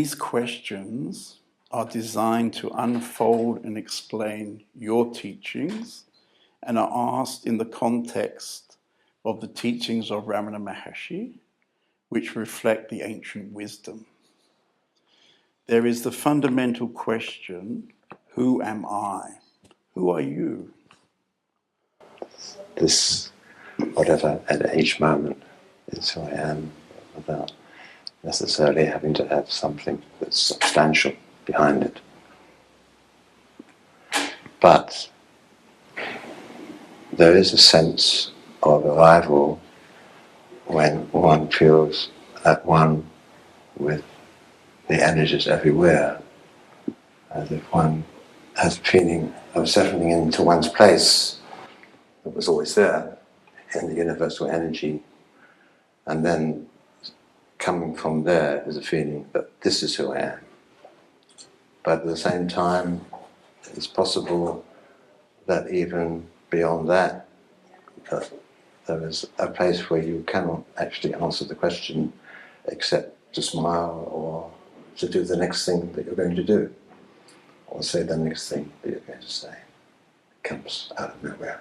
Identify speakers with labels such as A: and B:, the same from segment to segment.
A: These questions are designed to unfold and explain your teachings and are asked in the context of the teachings of Ramana Maharshi, which reflect the ancient wisdom. There is the fundamental question, who am I? Who are you?
B: This, whatever at each moment is who I am, without necessarily having to have something that's substantial behind it. But there is a sense of arrival when one feels at one with the energies everywhere, as if one has a feeling of settling into one's place that was always there in the universal energy, and then coming from there is a feeling that this is who I am. But at the same time, it's possible that even beyond that, there is a place where you cannot actually answer the question except to smile or to do the next thing that you're going to do, or say the next thing that you're going to say. It comes out of nowhere.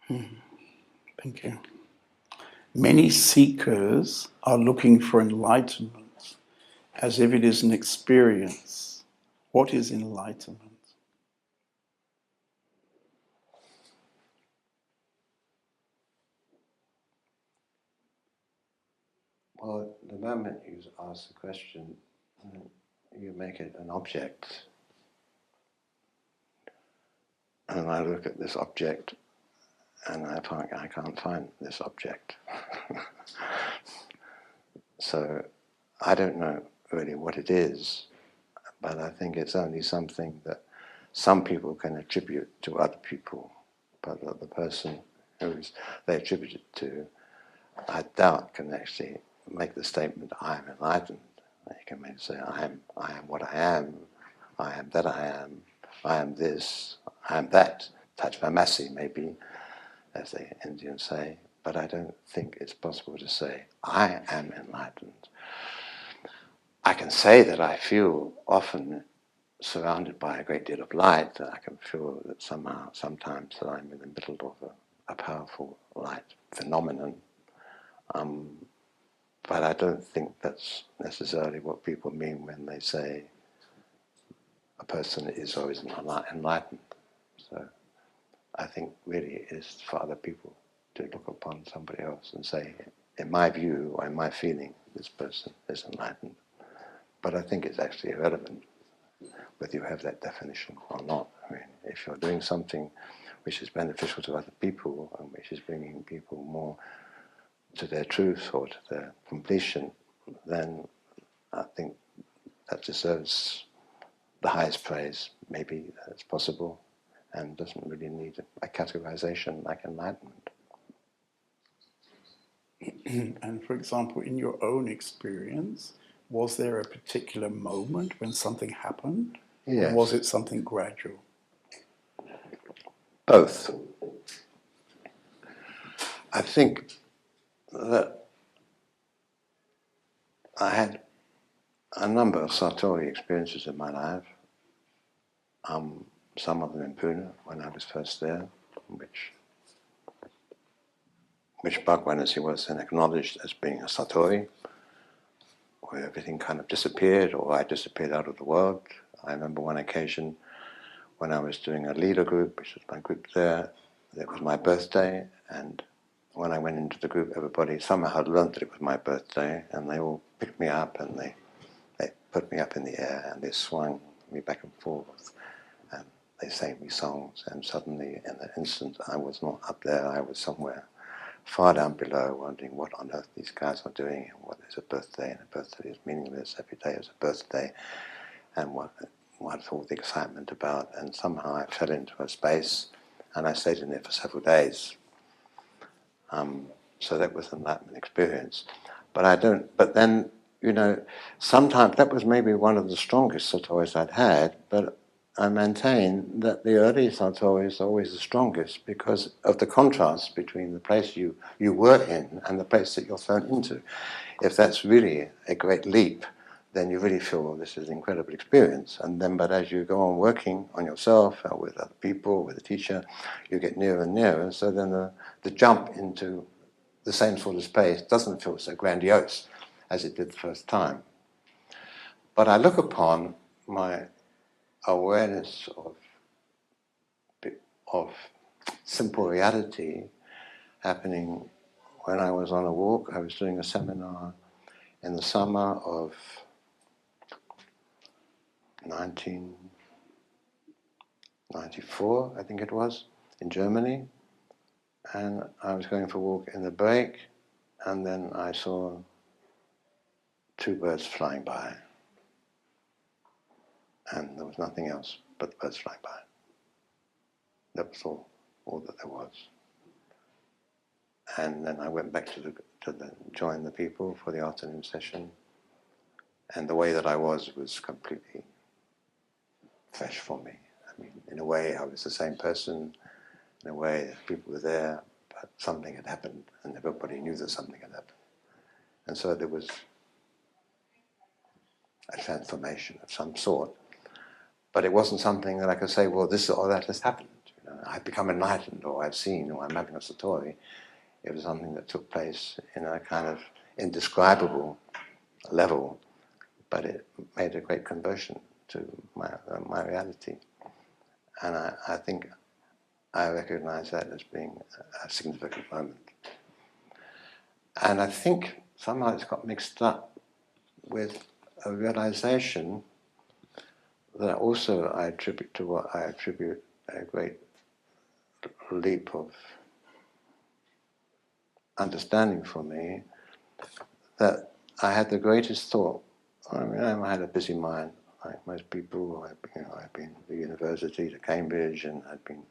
A: Thank you. Many seekers are looking for enlightenment as if it is an experience. What is enlightenment?
B: Well, the moment you ask the question, you make it an object. And I look at this object and I can't find this object. So I don't know really what it is, but I think it's only something that some people can attribute to other people, but that the person who they attribute it to, I doubt can actually make the statement, I am enlightened. You can maybe say, I am what I am that I am this, I am that, Tajvamasi maybe, as the Indians say, but I don't think it's possible to say, I am enlightened. I can say that I feel often surrounded by a great deal of light, that I can feel that sometimes that I'm in the middle of a powerful light phenomenon, but I don't think that's necessarily what people mean when they say a person is or isn't enlightened. So I think really it is for other people to look upon somebody else and say, in my view or in my feeling, this person is enlightened. But I think it's actually irrelevant whether you have that definition or not. I mean, if you're doing something which is beneficial to other people and which is bringing people more to their truth or to their completion, then I think that deserves the highest praise. Maybe that's possible and doesn't really need a categorization like enlightenment.
A: And for example, in your own experience, was there a particular moment when something happened?
B: Yes.
A: Or was it something gradual?
B: Both. I think that I had a number of Satori experiences in my life, some of them in Pune when I was first there, which Bhagwan, as he was then acknowledged as being a Satori, where everything kind of disappeared, or I disappeared out of the world. I remember one occasion when I was doing a leader group, which was my group there. It was my birthday, and when I went into the group, everybody somehow had learned that it was my birthday, and they all picked me up and they put me up in the air and they swung me back and forth and they sang me songs, and suddenly in an instant I was not up there, I was somewhere far down below, wondering what on earth these guys are doing and what is a birthday, and a birthday is meaningless, every day is a birthday, and what's all the excitement about. And somehow I fell into a space and I stayed in there for several days. So that was an enlightenment experience. But then, sometimes that was maybe one of the strongest satori's I'd had, but I maintain that the early sato is always the strongest because of the contrast between the place you were in and the place that you're thrown into. If that's really a great leap, then you really feel, well, this is an incredible experience. And then, but as you go on working on yourself, or with other people, with a teacher, you get nearer and nearer. So then the jump into the same sort of space doesn't feel so grandiose as it did the first time. But I look upon my awareness of simple reality happening when I was on a walk. I was doing a seminar in the summer of 1994, I think it was, in Germany. And I was going for a walk in the break, and then I saw two birds flying by. And there was nothing else but the birds flying by. That was all that there was. And then I went back to join the people for the afternoon session. And the way that I was completely fresh for me. I mean, in a way, I was the same person. In a way, people were there, but something had happened, and everybody knew that something had happened. And so there was a transformation of some sort. But it wasn't something that I could say, well, this or that has happened. You know, I've become enlightened, or I've seen, or I'm having a satori. It was something that took place in a kind of indescribable level, but it made a great conversion to my reality. And I think I recognize that as being a significant moment. And I think somehow it's got mixed up with a realization that also I attribute to what I attribute a great leap of understanding for me, that I had the greatest thought. I mean, I had a busy mind, like most people. I've been to the university, to Cambridge, and I'd been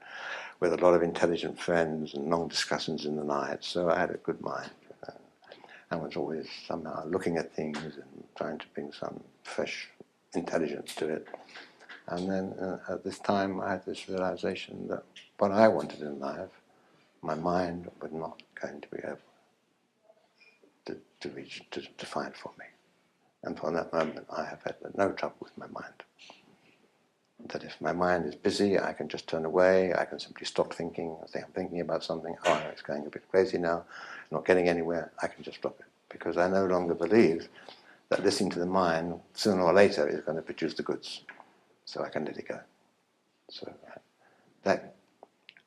B: with a lot of intelligent friends and long discussions in the night, so I had a good mind. I was always somehow looking at things and trying to bring some fresh intelligence to it. And then at this time I had this realization that what I wanted in life, my mind was not going to be able to find for me. And from that moment I have had no trouble with my mind. That if my mind is busy, I can just turn away, I can simply stop thinking, I say I'm thinking about something, oh, it's going a bit crazy now, not getting anywhere, I can just stop it. Because I no longer believe that listening to the mind, sooner or later, is going to produce the goods. So I can let it go. So that,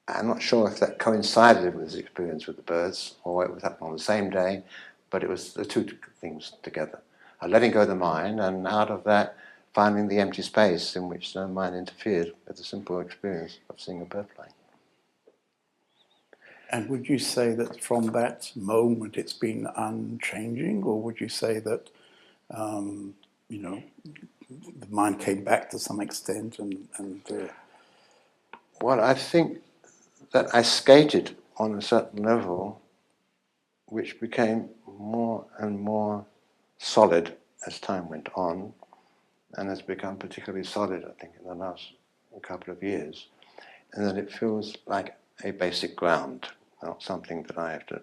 B: I'm not sure if that coincided with this experience with the birds, or it was happening on the same day, but it was the two things together. Letting go of the mind, and out of that, finding the empty space in which no mind interfered with the simple experience of seeing a bird flying.
A: And would you say that from that moment it's been unchanging, or would you say that, the mind came back to some extent
B: Well, I think that I skated on a certain level which became more and more solid as time went on, and has become particularly solid, I think, in the last couple of years, and that it feels like a basic ground, not something that I have to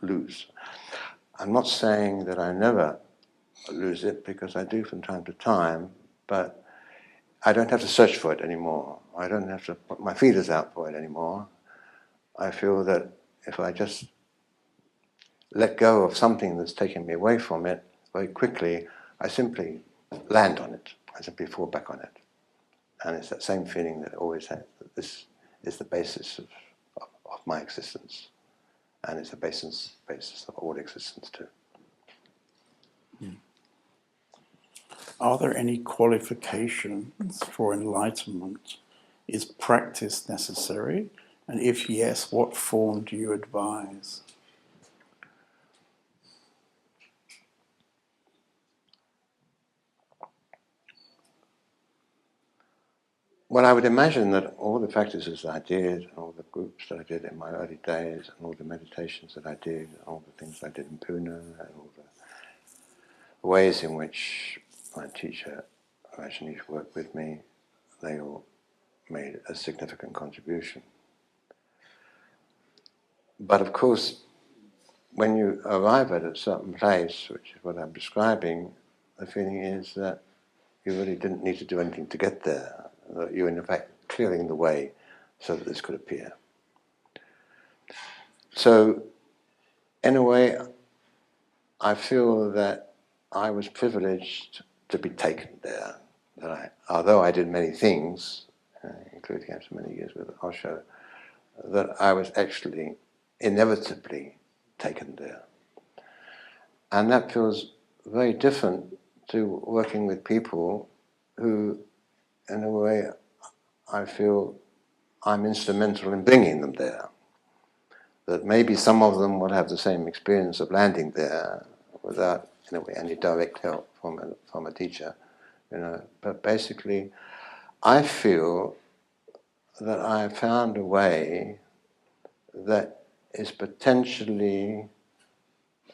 B: lose. I'm not saying that I never lose it, because I do from time to time, but I don't have to search for it anymore. I don't have to put my feelers out for it anymore. I feel that if I just let go of something that's taken me away from it very quickly, I simply land on it. I simply fall back on it. And it's that same feeling that I always had, that this is the basis of my existence. And it's the basis of all existence too.
A: Are there any qualifications for enlightenment? Is practice necessary? And if yes, what form do you advise?
B: Well, I would imagine that all the practices that I did, and all the groups that I did in my early days, and all the meditations that I did, and all the things I did in Pune, and all the ways in which my teacher, Rajneesh, worked with me, they all made a significant contribution. But of course, when you arrive at a certain place, which is what I'm describing, the feeling is that you really didn't need to do anything to get there, that you're in fact clearing the way so that this could appear. So, in a way, I feel that I was privileged to be taken there. Although I did many things, including after many years with Osho, that I was actually inevitably taken there. And that feels very different to working with people who, in a way, I feel I'm instrumental in bringing them there. That maybe some of them will have the same experience of landing there without, in a way, any direct help from a teacher, But basically, I feel that I found a way that is potentially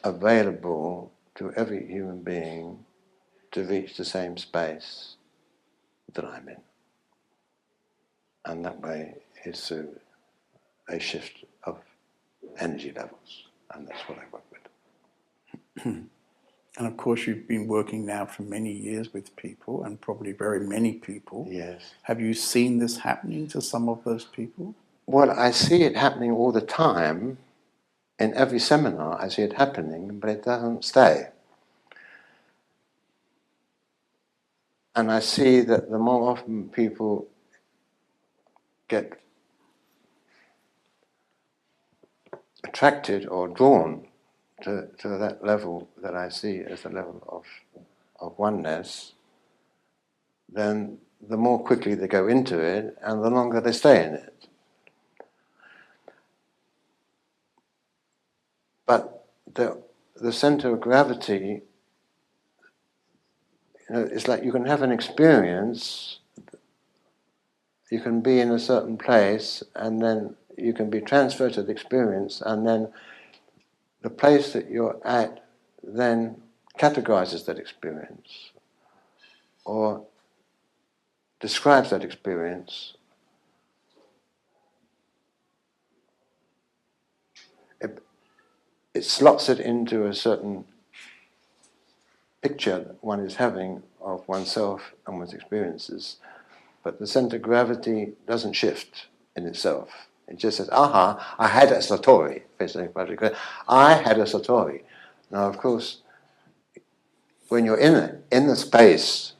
B: available to every human being to reach the same space that I'm in. And that way is through a shift of energy levels, and that's what I work with.
A: And of course, you've been working now for many years with people, and probably very many people.
B: Yes.
A: Have you seen this happening to some of those people?
B: Well, I see it happening all the time. In every seminar, I see it happening, but it doesn't stay. And I see that the more often people get attracted or drawn to that level that I see as a level of oneness, then the more quickly they go into it and the longer they stay in it. But the center of gravity, it's like you can have an experience, you can be in a certain place, and then you can be transferred to the experience, and then the place that you're at then categorizes that experience or describes that experience. It slots it into a certain picture that one is having of oneself and one's experiences, but the center of gravity doesn't shift in itself. It just says, aha, I had a satori. I had a satori. Now, of course, when you're in the space,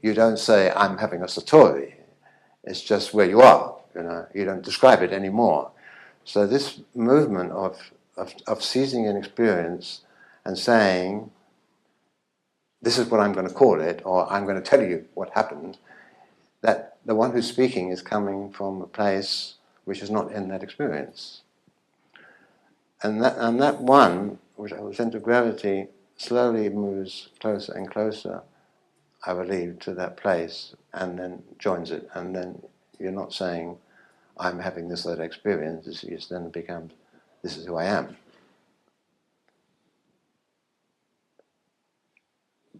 B: you don't say, I'm having a satori. It's just where you are. You don't describe it anymore. So this movement of seizing an experience and saying, this is what I'm going to call it, or I'm going to tell you what happened, that the one who's speaking is coming from a place which is not in that experience. And that one, which I center of gravity, slowly moves closer and closer, I believe, to that place, and then joins it. And then you're not saying, I'm having this or that experience, it then becomes, this is who I am.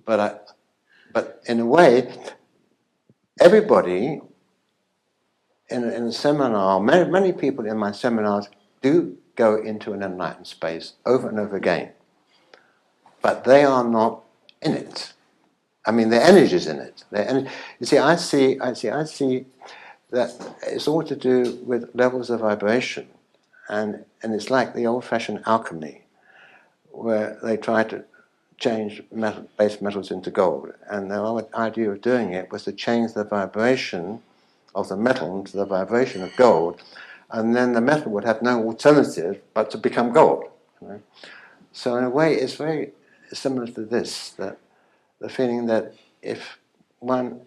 B: But in a way, everybody in a seminar, many people in my seminars do go into an enlightened space over and over again, but they are not in it. I mean, their energy is in it. You see, I see that it's all to do with levels of vibration, and it's like the old-fashioned alchemy, where they try to change base metals into gold, and the idea of doing it was to change the vibration of the metal to the vibration of gold, and then the metal would have no alternative but to become gold. So in a way, it's very similar to this, that the feeling that if one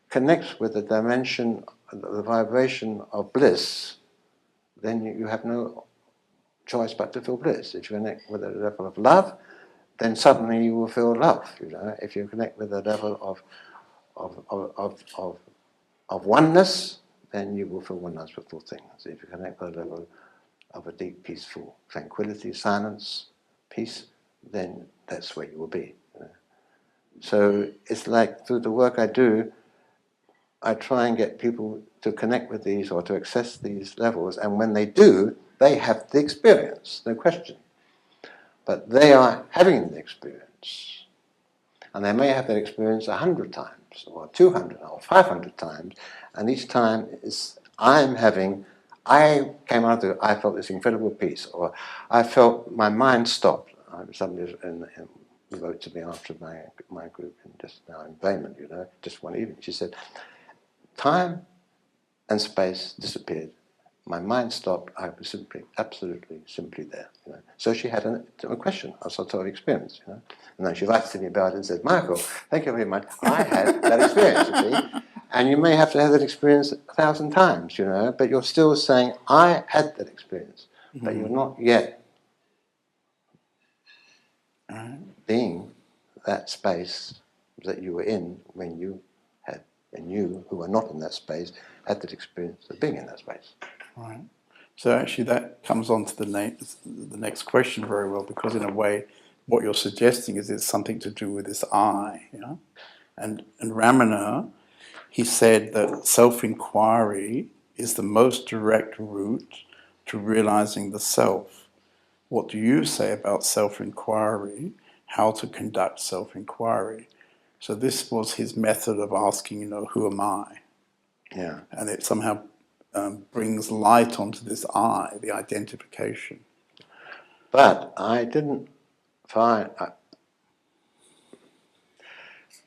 B: connects with the dimension, the vibration of bliss, then you have no choice but to feel bliss. If you connect with a level of love, then suddenly you will feel love. If you connect with a level of oneness, then you will feel oneness with all things. If you connect with a level of a deep, peaceful tranquility, silence, peace, then that's where you will be. So it's like through the work I do, I try and get people to connect with these or to access these levels, and when they do, they have the experience, no question. But they are having the experience. And they may have that experience 100 times, or 200, or 500 times, and each time is, I came out of it, I felt this incredible peace, or I felt my mind stopped. Somebody wrote to me after my group, and just now in Während, just one evening, she said, time and space disappeared. My mind stopped. I was absolutely simply there. So she had a question, a sort of experience. And then she writes to me about it and says, Michael, thank you very much. I had that experience, you see. And you may have to have that experience 1,000 times, but you're still saying, I had that experience. But you're not yet being that space that you were in when you had, and you, who are not in that space, had that experience of being in that space.
A: Right. So actually that comes on to the next question very well, because in a way what you're suggesting is it's something to do with this I. And Ramana, he said that self-inquiry is the most direct route to realizing the self. What do you say about self-inquiry, how to conduct self-inquiry? So this was his method of asking, who am I?
B: Yeah.
A: And it somehow brings light onto this I, the identification.
B: But I didn't find... I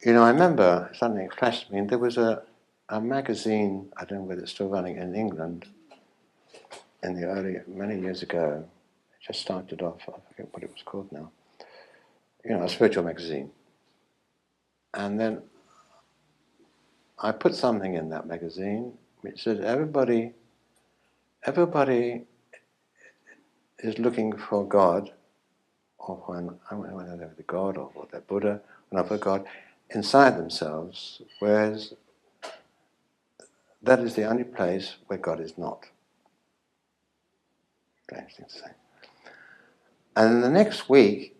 B: remember something flashed me. There was a magazine, I don't know whether it's still running, in England in the many years ago. It just started off, I forget what it was called now. A spiritual magazine. And then I put something in that magazine which said everybody is looking for God, or whether they're the God or the Buddha, or for God, inside themselves, whereas that is the only place where God is not. Strange thing to say. And the next week,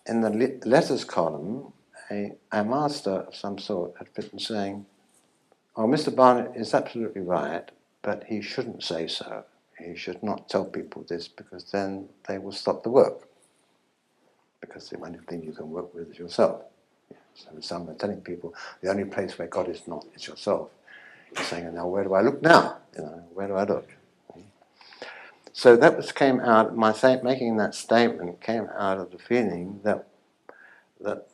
B: in the letters column, a master of some sort had written saying, "Oh, Mr. Barnett is absolutely right, but he shouldn't say so. He should not tell people this, because then they will stop the work. Because the only thing you can work with is yourself." So some are telling people the only place where God is not is yourself. He's saying, "Now where do I look now? Where do I look?" So that came out. Making that statement came out of the feeling that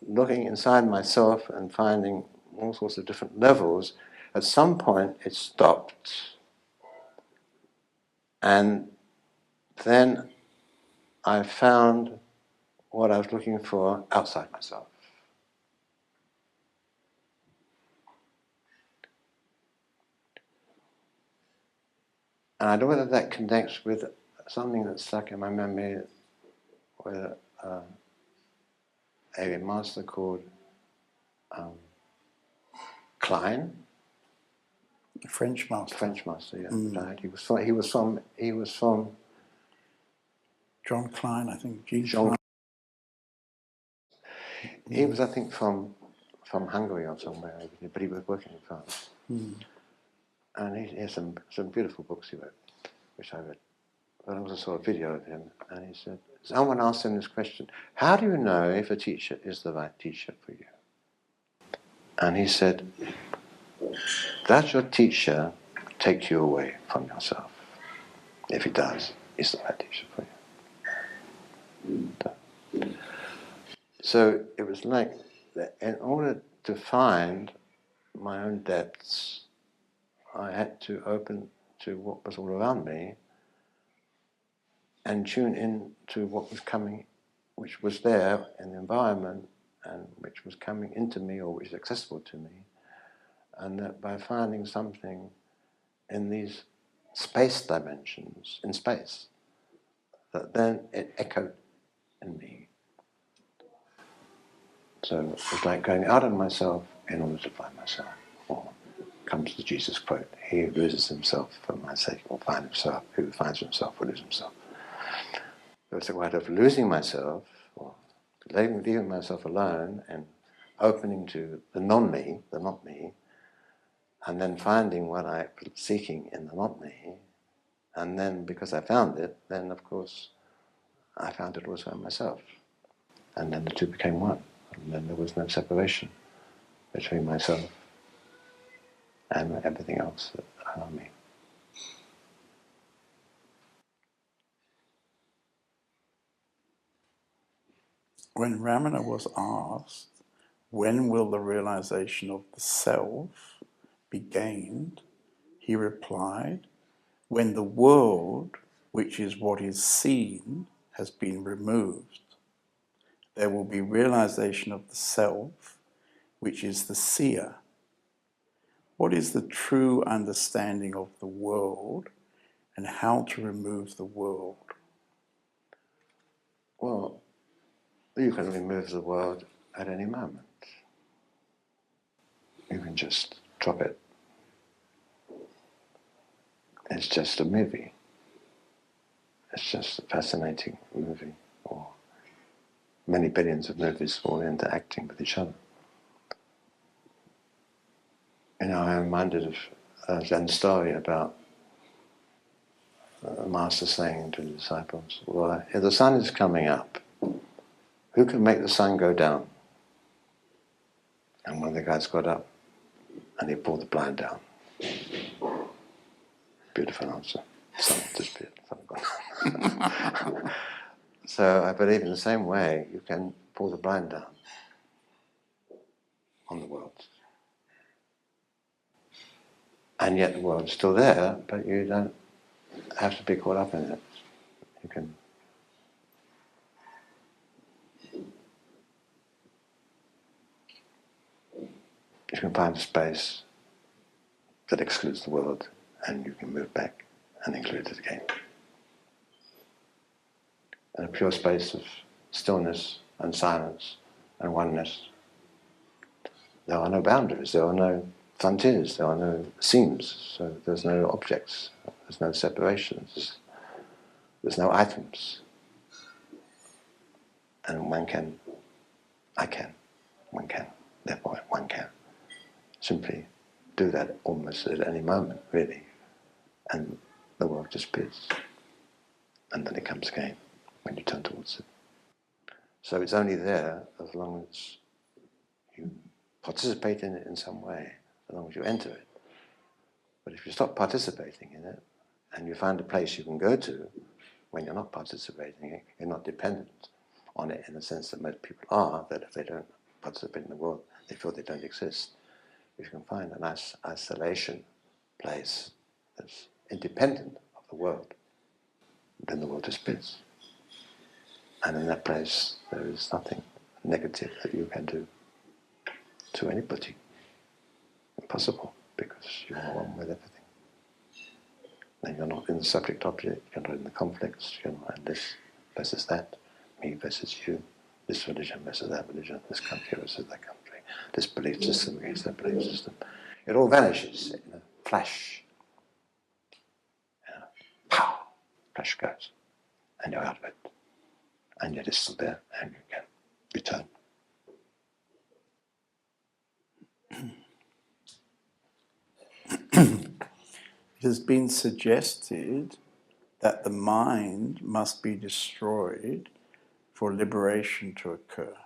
B: looking inside myself and finding all sorts of different levels, at some point it stopped, and then I found what I was looking for outside myself. And I don't know whether that connects with something that stuck in my memory with a master called Klein.
A: French master.
B: French master, yeah. Died. He was from
A: John Klein, I think.
B: Jean.
A: Klein.
B: He was, I think, from Hungary or somewhere, but he was working in France. And he has some beautiful books he wrote, which I read. But I also saw a video of him, and he said, someone asked him this question: how do you know if a teacher is the right teacher for you? And he said, does your teacher take you away from yourself? If he does, he's the right teacher for you. So it was like that in order to find my own depths, I had to open to what was all around me and tune in to what was coming, which was there in the environment and which was coming into me or which was accessible to me. And that by finding something in these space dimensions, in space, that then it echoed in me. So it was like going out of myself in order to find myself. Or comes the Jesus quote, he who loses himself for my sake will find himself, who finds himself will lose himself. So it's a matter of losing myself, or leaving myself alone and opening to the non-me, the not me, and then finding what I was seeking in the not me, and then because I found it, then of course I found it also in myself. And then the two became one, and then there was no separation between myself and everything else around me.
A: When Ramana was asked, when will the realization of the self be gained, he replied, when the world, which is what is seen, has been removed. There will be realization of the self, which is the seer. What is the true understanding of the world and how to remove the world?
B: Well, you can remove the world at any moment. You can just drop it. It's just a movie. It's just a fascinating movie, or many billions of movies all interacting with each other. You know, I'm reminded of a Zen story about a master saying to the disciples, well, if the sun is coming up, who can make the sun go down? And one of the guys got up and he pulled the blind down. Beautiful answer. Sun disappeared. So I believe in the same way you can pull the blind down on the world. And yet the world's still there, but you don't have to be caught up in it. You can find a space that excludes the world, and you can move back and include it again. In a pure space of stillness and silence and oneness, there are no boundaries, there are no frontiers, there are no seams, so there's no objects, there's no separations, there's no items. And one can, therefore one can simply do that almost at any moment, really, and the world disappears. And then it comes again when you turn towards it. So it's only there as long as you participate in it in some way, as long as you enter it. But if you stop participating in it, and you find a place you can go to when you're not participating, you're not dependent on it in the sense that most people are, that if they don't participate in the world, they feel they don't exist. If you can find a nice isolation place that's independent of the world, then the world disappears. And in that place, there is nothing negative that you can do to anybody. Impossible, because you are one with everything. And you're not in the subject-object, you're not in the conflicts, you're not in this versus that, me versus you, this religion versus that religion, this country versus that country, this belief system against that belief system. It all vanishes in a flash. Pow! Flash goes. And you're out of it. And yet it's still there, and you can return.
A: It has been suggested that the mind must be destroyed for liberation to occur.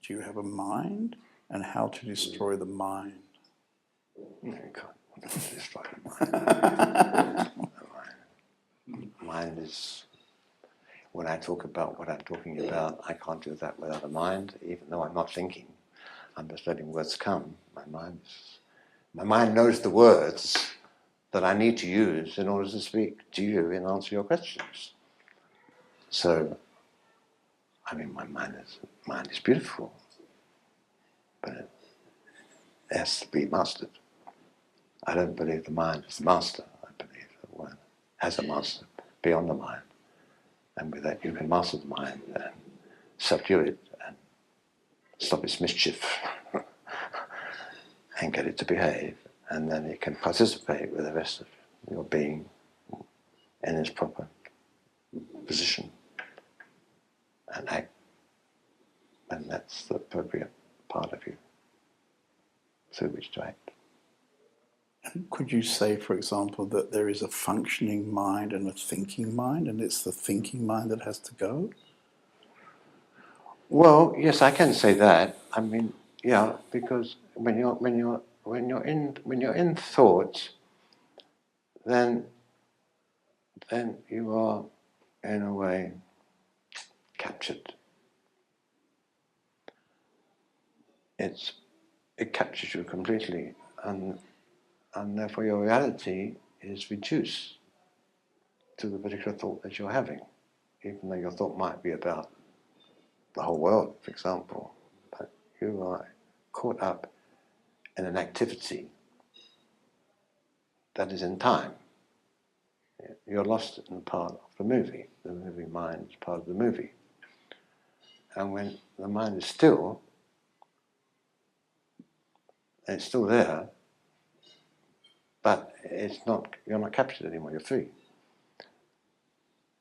A: Do you have a mind, and how to destroy the mind?
B: No, you can't destroy the mind. Mind is, when I talk about what I'm talking about, I can't do that without a mind, even though I'm not thinking. I'm just letting words come. My mind knows the words that I need to use in order to speak to you and answer your questions. So, I mean, my mind is beautiful, but it has to be mastered. I don't believe the mind is the master. I believe that one has a master beyond the mind. And with that you can master the mind and subdue it and stop its mischief and get it to behave. And then it can participate with the rest of your being in its proper position and act. And that's the appropriate part of you through which to act.
A: Could you say, for example, that there is a functioning mind and a thinking mind, and it's the thinking mind that has to go?
B: Well, yes, I can say that. I mean, yeah, because when you're in thought, then you are in a way captured. It captures you completely, and therefore your reality is reduced to the particular thought that you're having, even though your thought might be about the whole world, for example, but you are caught up in an activity that is in time. You're lost in part of the movie. The movie mind is part of the movie. And when the mind is still, it's still there, but you're not captured anymore, you're free.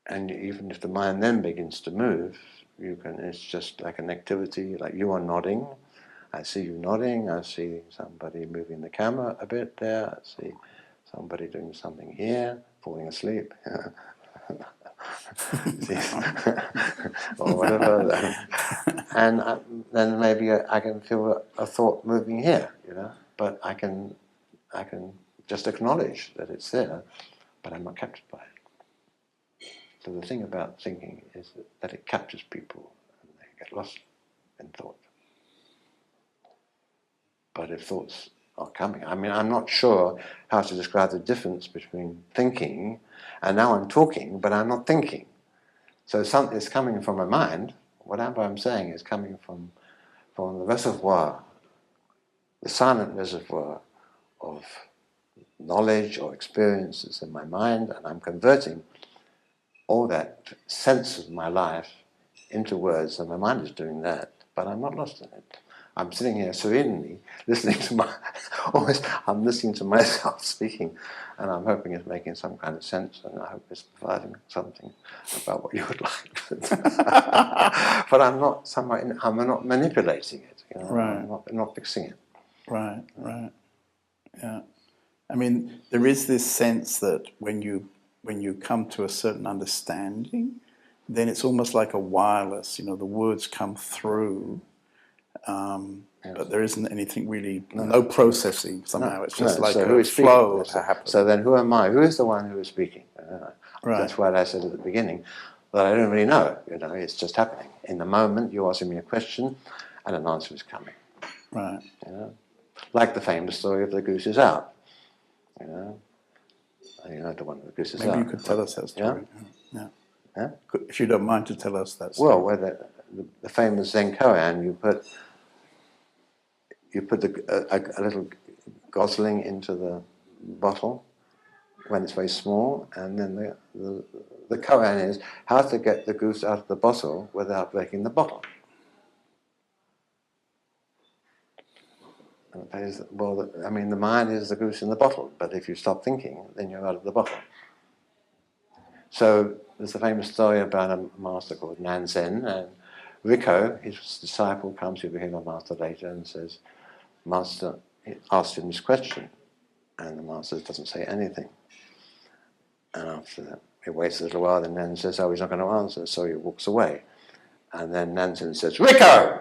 B: And even if the mind then begins to move, it's just like an activity, like you are nodding. I see you nodding, I see somebody moving the camera a bit there, I see somebody doing something here, falling asleep, or whatever. And then maybe I can feel a thought moving here, but I can just acknowledge that it's there, but I'm not captured by it. So the thing about thinking is that it captures people and they get lost in thought. But if thoughts are coming, I mean, I'm not sure how to describe the difference between thinking and now I'm talking, but I'm not thinking. So something is coming from my mind. Whatever I'm saying is coming from the reservoir, the silent reservoir of knowledge or experiences in my mind, and I'm converting all that sense of my life into words, and my mind is doing that, but I'm not lost in it. I'm sitting here serenely listening to I'm listening to myself speaking, and I'm hoping it's making some kind of sense, and I hope it's providing something about what you would like. But I'm not manipulating it,
A: Right.
B: I'm not fixing it.
A: Right, yeah. I mean, there is this sense that when you come to a certain understanding, then it's almost like a wireless, the words come through, but there isn't anything really, no processing somehow. It's just like a flow that happens.
B: So then who am I? Who is the one who is speaking?
A: Right.
B: That's what I said at the beginning, that I don't really know. It's just happening. In the moment, you're asking me a question, and an answer is coming.
A: Right.
B: Like the famous story of the goose is out. You know the one of the goose is out.
A: Maybe you could tell us that story. Yeah.
B: Yeah?
A: If you don't mind to tell us that story.
B: Well, where the famous Zen koan, you put a little gosling into the bottle when it's very small, and then the koan is how to get the goose out of the bottle without breaking the bottle. The mind is the goose in the bottle, but if you stop thinking, then you're out of the bottle. So there's a famous story about a master called Nansen, and Rico, his disciple, comes to hear the master later and says, Master, he asks him this question, and the master doesn't say anything. And after that, he waits a little while, then Nansen says, he's not going to answer, so he walks away. And then Nansen says, Rico!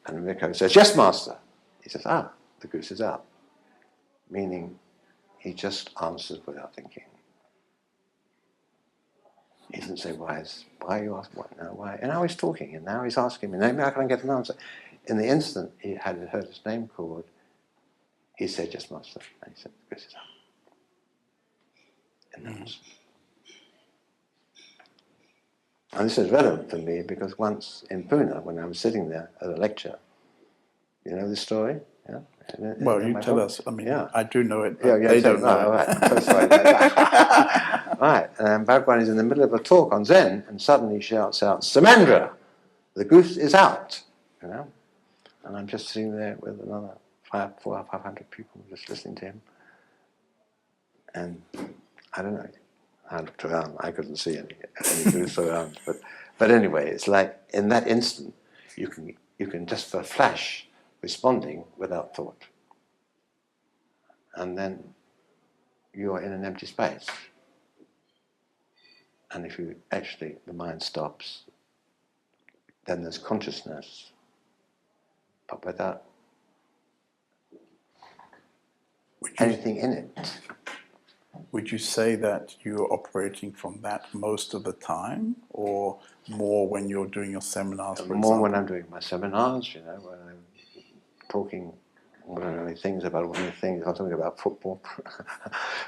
B: And Rico says, yes, master. He says, the goose is out. Meaning, he just answers without thinking. He doesn't say, why are you asking, what now, why? And now he's talking, and now he's asking me, maybe I can't get an answer. In the instant he had heard his name called, he said, yes, master. And he said, the goose is out. And this is relevant for me because once in Pune, when I was sitting there at a lecture, you know this story? Yeah?
A: Well, you tell us. I mean, I do know it, but
B: they
A: they don't know it.
B: Right. I'm so sorry. Right. And Bhagwan is in the middle of a talk on Zen, and suddenly shouts out, Somendra, the goose is out. And I'm just sitting there with another 400 or 500 people just listening to him. And I don't know. I looked around. I couldn't see any goose around. But anyway, it's like in that instant, you can just for a flash responding without thought. and then you're in an empty space. And if you actually, the mind stops, then there's consciousness, but without anything in it.
A: Would you say that you're operating from that most of the time, or more when you're doing your seminars, for
B: More
A: example?
B: when I'm doing my seminars, you know, when I'm talking things about one of the things, I'm talking about football,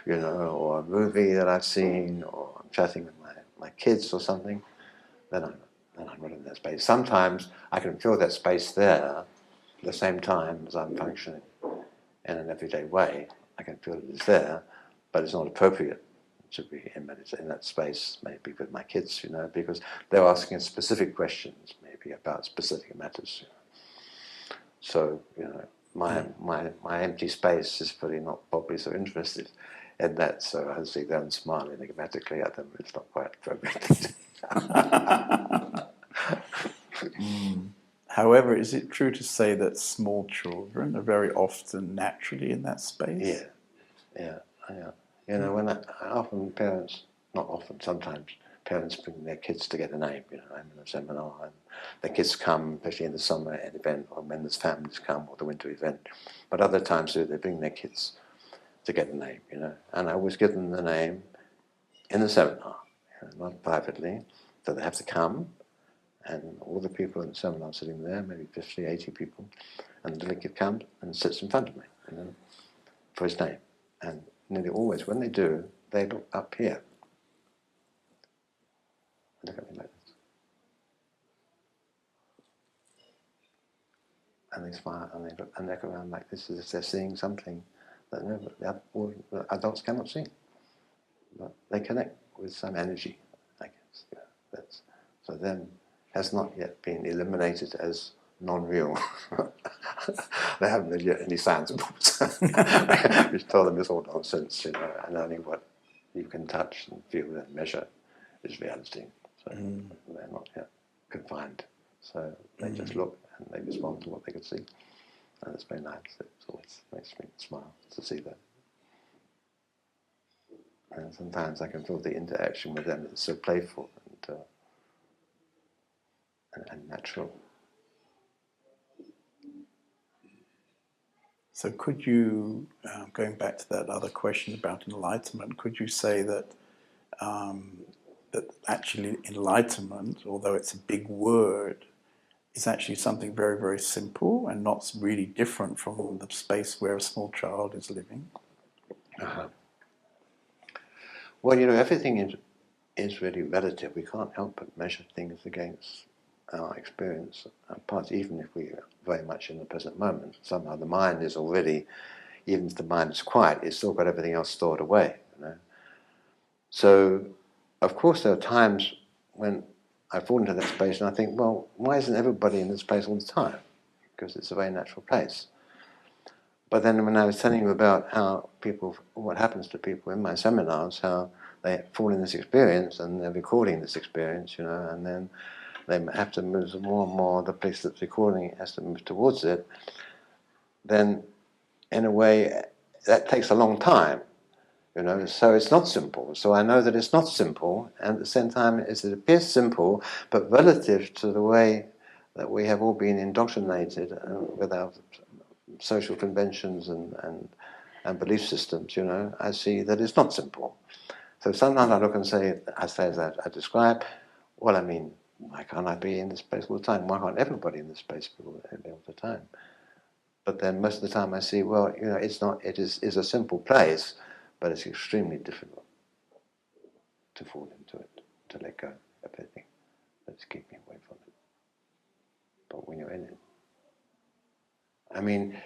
B: you know, or a movie that I've seen, or I'm chatting with my kids or something, then I'm not in that space. Sometimes I can feel that space there at the same time as I'm functioning in an everyday way. I can feel it's there, but it's not appropriate to be in that space, maybe with my kids, you know, because they're asking specific questions, maybe about specific matters. You know. So, you know, my empty space is probably so interested in that, so I sit there and smile enigmatically at them. It's not quite appropriate.
A: However, is it true to say that small children are very often naturally in that space?
B: Yeah. You know, when often parents, not often, sometimes parents bring their kids to get a name. You know, I'm in a seminar and the kids come, especially in the summer event, or when there's families come, or the winter event. But other times too, they bring their kids to get a name, you know. And I always give them the name in the seminar, you know, not privately, so they have to come. And all the people in the seminar sitting there, maybe 50, 80 people, and the little kid comes and sits in front of me, you know, for his name. And nearly always, when they do, they look up here. Look at me like this. And they smile, and they look around like this, as if they're seeing something that the adults cannot see. But they connect with some energy, I guess. Yeah, that's, so then, has not yet been eliminated as non-real. They haven't really yet any science books which tell them it's all nonsense, you know, and only what you can touch and feel and measure is reality. So they're not yet confined. So they just look and they respond to what they can see. And it's very nice. It always makes me smile to see that. And sometimes I can feel the interaction with them that's so playful and natural.
A: So could you, going back to that other question about enlightenment, could you say that that actually enlightenment, although it's a big word, is actually something very, very simple and not really different from the space where a small child is living?
B: Well, you know, everything is really relative. We can't help but measure things against our experience, parts, even if we are very much in the present moment. Somehow the mind is already, even if the mind is quiet, it's still got everything else stored away, you know. So, of course, there are times when I fall into that space and I think, well, why isn't everybody in this place all the time? Because it's a very natural place. But then when I was telling you about how people, what happens to people in my seminars, how they fall in this experience and they're recording this experience, you know, and then they have to move more and more, the place that's recording has to move towards it, then in a way that takes a long time, you know, so it's not simple. So I know that it's not simple, and at the same time it appears simple, but relative to the way that we have all been indoctrinated with our social conventions and belief systems, you know, I see that it's not simple. So sometimes I look and say, as I describe, well, I mean, why can't I be in this place all the time? Why can't everybody in this place be all the time? But then most of the time I see, well, you know, it's not. It is a simple place, but it's extremely difficult to fall into it, to let go of everything that's keeping away from it. But when you're in it, I mean,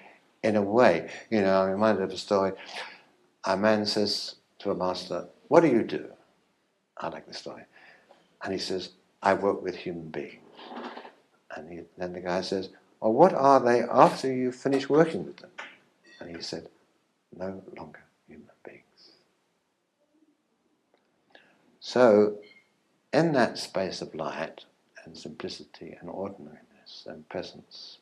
B: in a way, you know, I'm reminded of a story. A man says to a master, "What do you do?" I like the story, and he says, "I work with human beings." And then the guy says, "Well, what are they after you finish working with them?" And he said, "No longer human beings." So, in that space of light and simplicity and ordinariness and presence,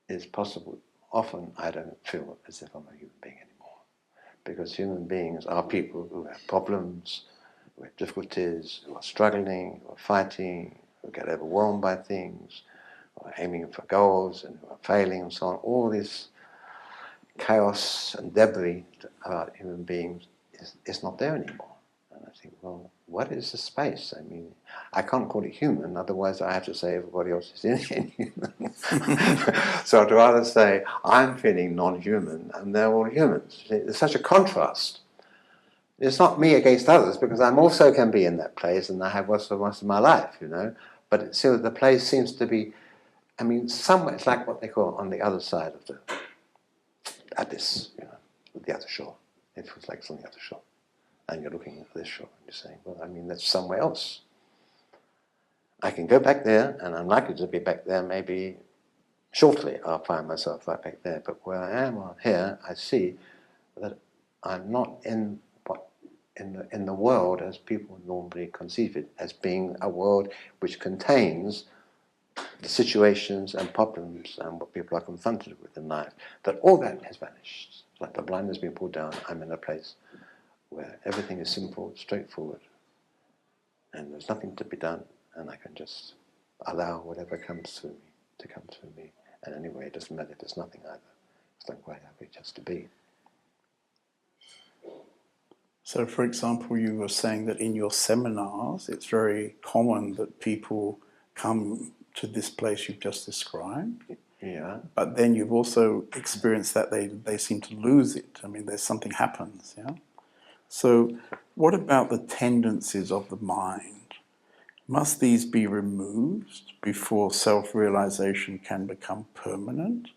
B: it's possible often I don't feel as if I'm a human being anymore. Because human beings are people who have problems, who have difficulties, who are struggling, who are fighting, who get overwhelmed by things, who are aiming for goals and who are failing and so on. All this chaos and debris about human beings is not there anymore. And I think, well, what is the space? I mean, I can't call it human, otherwise I have to say everybody else is inhuman. So I'd rather say I'm feeling non-human and they're all humans. There's such a contrast. It's not me against others, because I also can be in that place, and I have was for most of my life, you know. But still, the place seems to be, I mean, somewhere, it's like what they call on the other side of the abyss, you know, the other shore. It feels like it's on the other shore. And you're looking at this shore and you're saying, well, I mean, that's somewhere else. I can go back there, and I'm likely to be back there maybe shortly. I'll find myself right back there. But where I am here, I see that I'm not in the world as people normally conceive it, as being a world which contains the situations and problems and what people are confronted with in life. That all that has vanished. Like the blind has been pulled down. I'm in a place where everything is simple, straightforward, and there's nothing to be done, and I can just allow whatever comes through me to come through me. And anyway, it doesn't matter if there's nothing either. It's not quite happy just to be.
A: So, for example, you were saying that in your seminars, it's very common that people come to this place you've just described.
B: Yeah.
A: But then you've also experienced that they seem to lose it. I mean, there's something happens, yeah? So what about the tendencies of the mind? Must these be removed before self-realization can become permanent?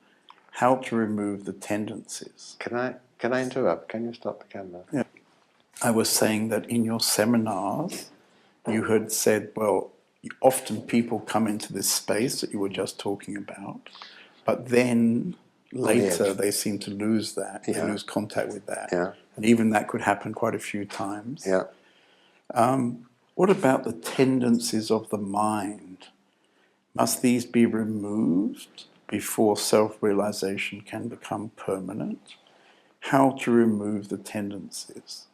A: How to remove the tendencies?
B: Can I interrupt? Can you stop the camera?
A: Yeah. I was saying that in your seminars, you had said, well, often people come into this space that you were just talking about, but then later they seem to lose that, they lose contact with that.
B: Yeah.
A: And even that could happen quite a few times.
B: Yeah.
A: What about the tendencies of the mind? Must these be removed before self-realization can become permanent? How to remove the tendencies?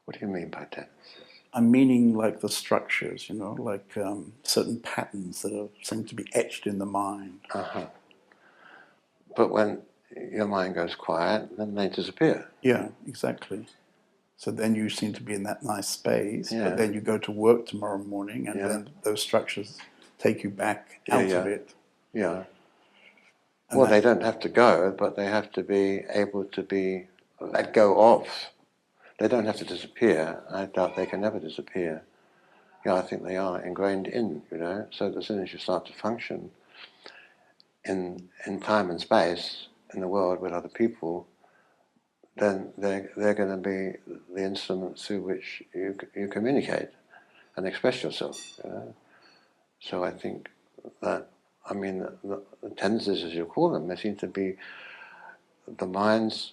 B: What do you mean by tendencies?
A: I'm meaning like the structures, you know, like certain patterns that seem to be etched in the mind.
B: Uh-huh. But when your mind goes quiet, then they disappear.
A: Yeah, exactly. So then you seem to be in that nice space,
B: Yeah.
A: but then you go to work tomorrow morning and then those structures take you back out of it.
B: Yeah.
A: And
B: Well, they don't have to go, but they have to be able to be let go of. They don't have to disappear. I doubt they can never disappear. Yeah, I think they are ingrained in, you know, so that as soon as you start to function in time and space, in the world with other people, then they're going to be the instruments through which you communicate and express yourself, you know. So I think that, I mean, the tendencies, as you call them, they seem to be the mind's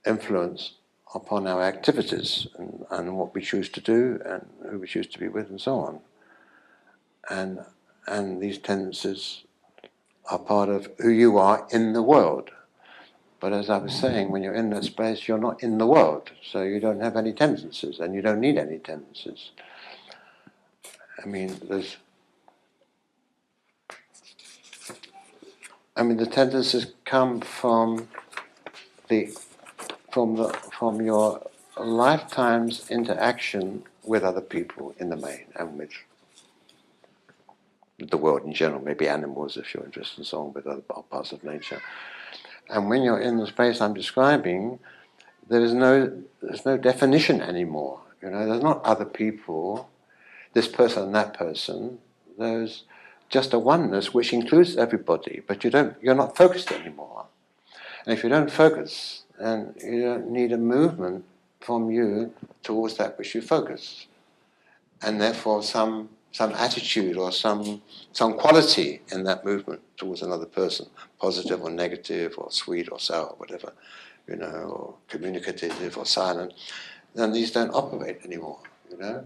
B: influence upon our activities and what we choose to do and who we choose to be with and so on. And these tendencies are part of who you are in the world. But as I was saying, when you're in that space, you're not in the world, so you don't have any tendencies, and you don't need any tendencies. I mean, the tendencies come from your lifetime's interaction with other people in the main, and with the world in general, maybe animals if you're interested and so on, with other parts of nature. And when you're in the space I'm describing, there's no definition anymore. You know, there's not other people, this person and that person. There's just a oneness which includes everybody, but you're not focused anymore. And if you don't focus, then you don't need a movement from you towards that which you focus. And therefore some attitude or some quality in that movement towards another person, positive or negative or sweet or sour, whatever, you know, or communicative or silent, then these don't operate anymore, you know,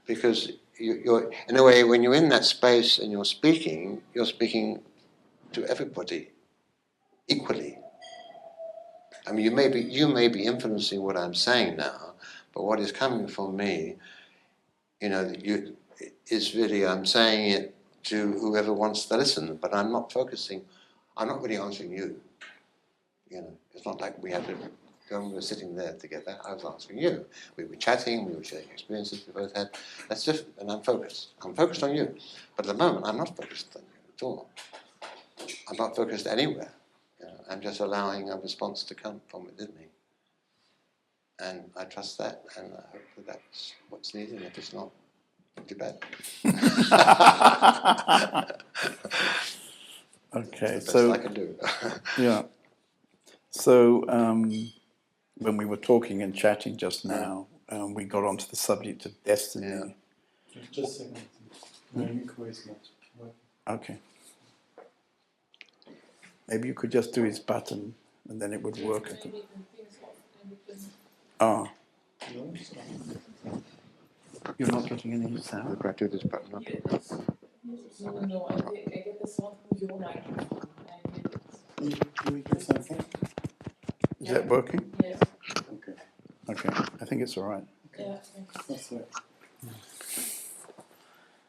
B: because you're in a way, when you're in that space and you're speaking to everybody equally. I mean, you may be influencing what I'm saying now, but what is coming from me, is really, I'm saying it to whoever wants to listen, but I'm not really answering you. It's not like we had to go and we were sitting there together. I was answering you. We were chatting, we were sharing experiences we both had. That's different, and I'm focused. I'm focused on you. But at the moment, I'm not focused on you at all. I'm not focused anywhere. I'm just allowing a response to come from within me. And I trust that, and I hope that that's what's needed, and if it's not, too bad.
A: Okay,
B: that's the best
A: so
B: I can do.
A: yeah. So when we were talking and chatting just now, we got onto the subject of destiny.
C: Yeah. Just a second. My inquiry is not working.
A: Okay. Maybe you could just do his button, and then it would work. Ah.
C: No, it's not.
A: You're not getting any sound?
B: If I do this button up.
D: No, I get the sound from your microphone.
C: Can we do something?
A: Is that working?
D: Yes.
C: Okay.
A: Okay, I think it's all right.
D: Yeah.
C: That's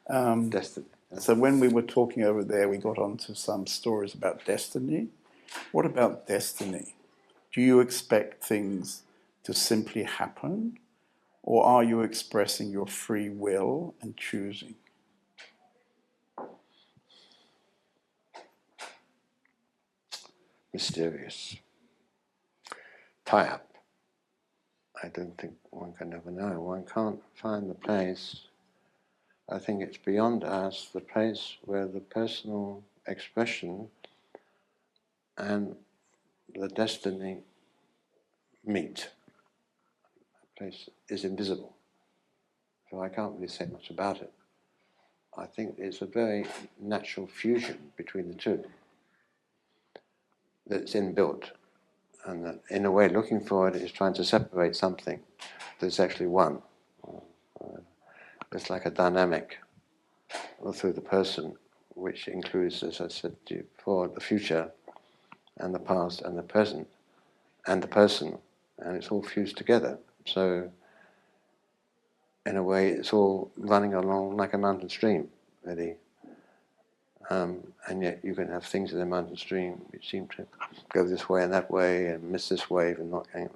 C: right.
B: Destiny.
A: So when we were talking over there, we got onto some stories about destiny. What about destiny? Do you expect things to simply happen, or are you expressing your free will and choosing?
B: Mysterious. Tie up. I don't think one can ever know. One can't find the place. I think it's beyond us, the place where the personal expression and the destiny meet. That place is invisible. So I can't really say much about it. I think it's a very natural fusion between the two. That's inbuilt. And that in a way looking for it is trying to separate something that's actually one. It's like a dynamic through the person, which includes, as I said to you before, the future and the past and the present and the person, and it's all fused together. So in a way it's all running along like a mountain stream, really. And yet you can have things in the mountain stream which seem to go this way and that way and miss this wave and not and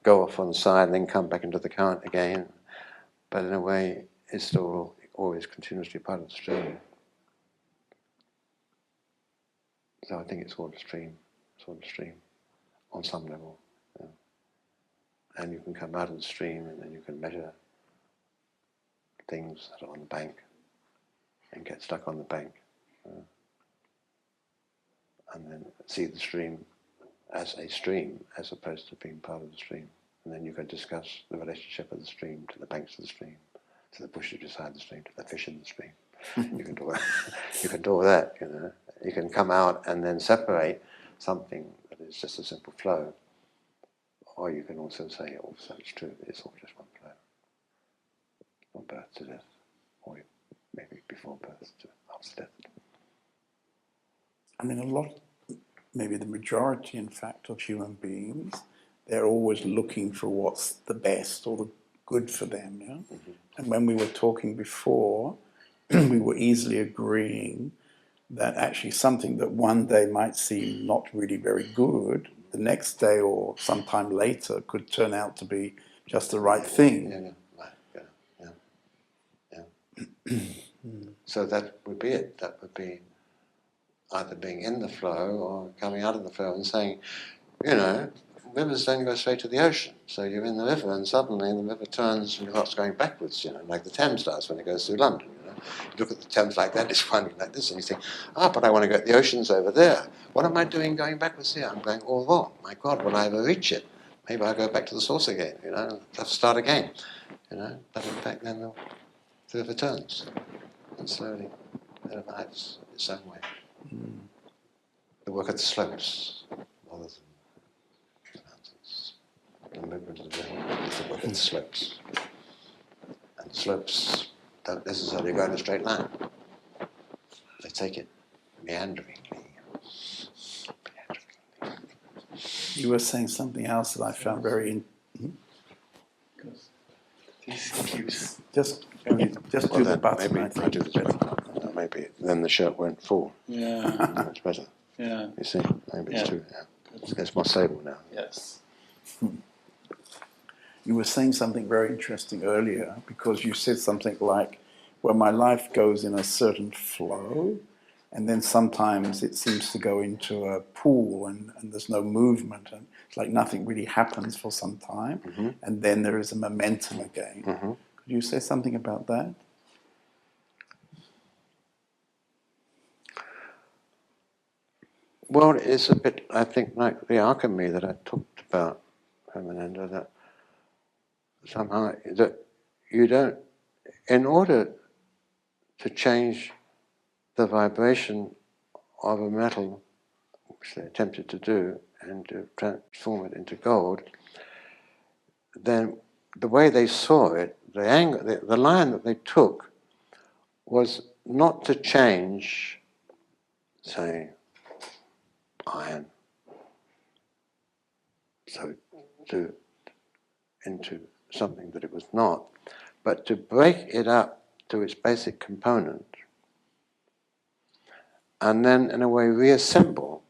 B: go off on the side and then come back into the current again. But in a way it's still always continuously part of the stream. So I think it's all the stream. It's all the stream on some level. Yeah. And you can come out of the stream and then you can measure things that are on the bank and get stuck on the bank. And then see the stream as a stream as opposed to being part of the stream. And then you can discuss the relationship of the stream to the banks of the stream, to the bushes beside the stream, to the fish in the stream. You can do you can do all that, You can come out and then separate something that is just a simple flow. Or you can also say, also it's true, it's all just one flow. From birth to death. Or maybe before birth to after death.
A: I mean, maybe the majority, in fact, of human beings, they're always looking for what's the best or the good for them. Yeah? Mm-hmm. And when we were talking before, we were easily agreeing that actually something that one day might seem not really very good, the next day or sometime later could turn out to be just the right thing.
B: Yeah. So that would be it. That would be either being in the flow or coming out of the flow and saying, rivers don't go straight to the ocean. So you're in the river and suddenly the river turns and starts going backwards, like the Thames does when it goes through London. You look at the Thames like that, it's winding like this, and you think, but I want to go, the ocean's over there. What am I doing going backwards here? I'm going all wrong. My God, will I ever reach it? Maybe I'll go back to the source again, have to start again, But in fact then the river turns, and slowly it arrives its own way. The work of the slopes, rather than the mountains. The movement of the river is the work of the slopes. And the slopes don't necessarily go in a straight line. They take it meanderingly.
A: You were saying something else that I found very
C: Because this keeps.
A: just do
B: Well,
A: the
B: then
A: button.
B: maybe
A: I
B: if I
A: think
B: do
A: it's
B: this
A: better.
B: button, maybe then the shirt won't fall.
C: Yeah.
B: No, it's better.
C: Yeah.
B: You see, maybe it's
C: Yeah.
B: too. Yeah. It's more stable now.
C: Yes.
A: You were saying something very interesting earlier, because you said something like, "Well, my life goes in a certain flow, and then sometimes it seems to go into a pool, and there's no movement, and it's like nothing really happens for some time, and then there is a momentum again." Could you say something about that?
B: Well, it's a bit, I think, like the alchemy that I talked about, Ramananda, that somehow that you don't, in order to change the vibration of a metal, which they attempted to do, and to transform it into gold, then the way they saw it, the angle, the line that they took was not to change, say, iron, so into something that it was not, but to break it up to its basic component, and then in a way reassemble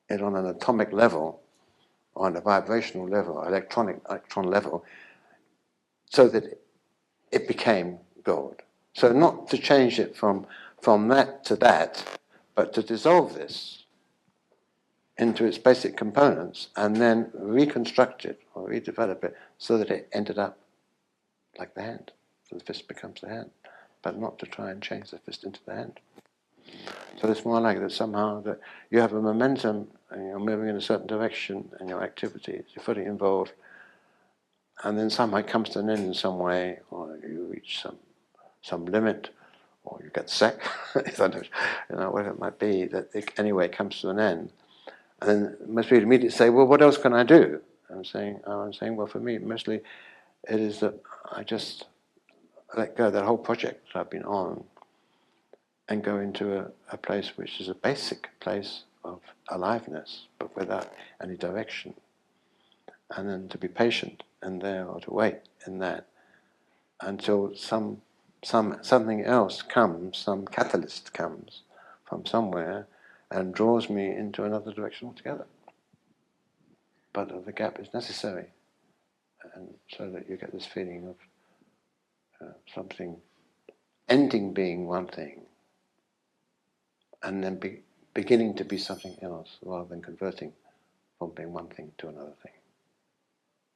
B: it on an atomic level, on a vibrational level, electron level, so that it became gold. So not to change it from that to that, but to dissolve this into its basic components and then reconstruct it or redevelop it so that it ended up like the hand. So the fist becomes the hand, but not to try and change the fist into the hand. So it's more like that somehow that you have a momentum and you're moving in a certain direction in your activities, you're fully involved, and then somehow it comes to an end in some way, or you reach some limit, or you get sick, whatever it might be, that anyway it comes to an end. And then most people immediately say, well, what else can I do? I'm saying, well, for me, mostly it is that I just let go of that whole project that I've been on and go into a place which is a basic place of aliveness, but without any direction. And then to be patient in there, or to wait in that until something else comes, some catalyst comes from somewhere and draws me into another direction altogether. But the gap is necessary, and so that you get this feeling of something ending being one thing, and then beginning to be something else, rather than converting from being one thing to another thing.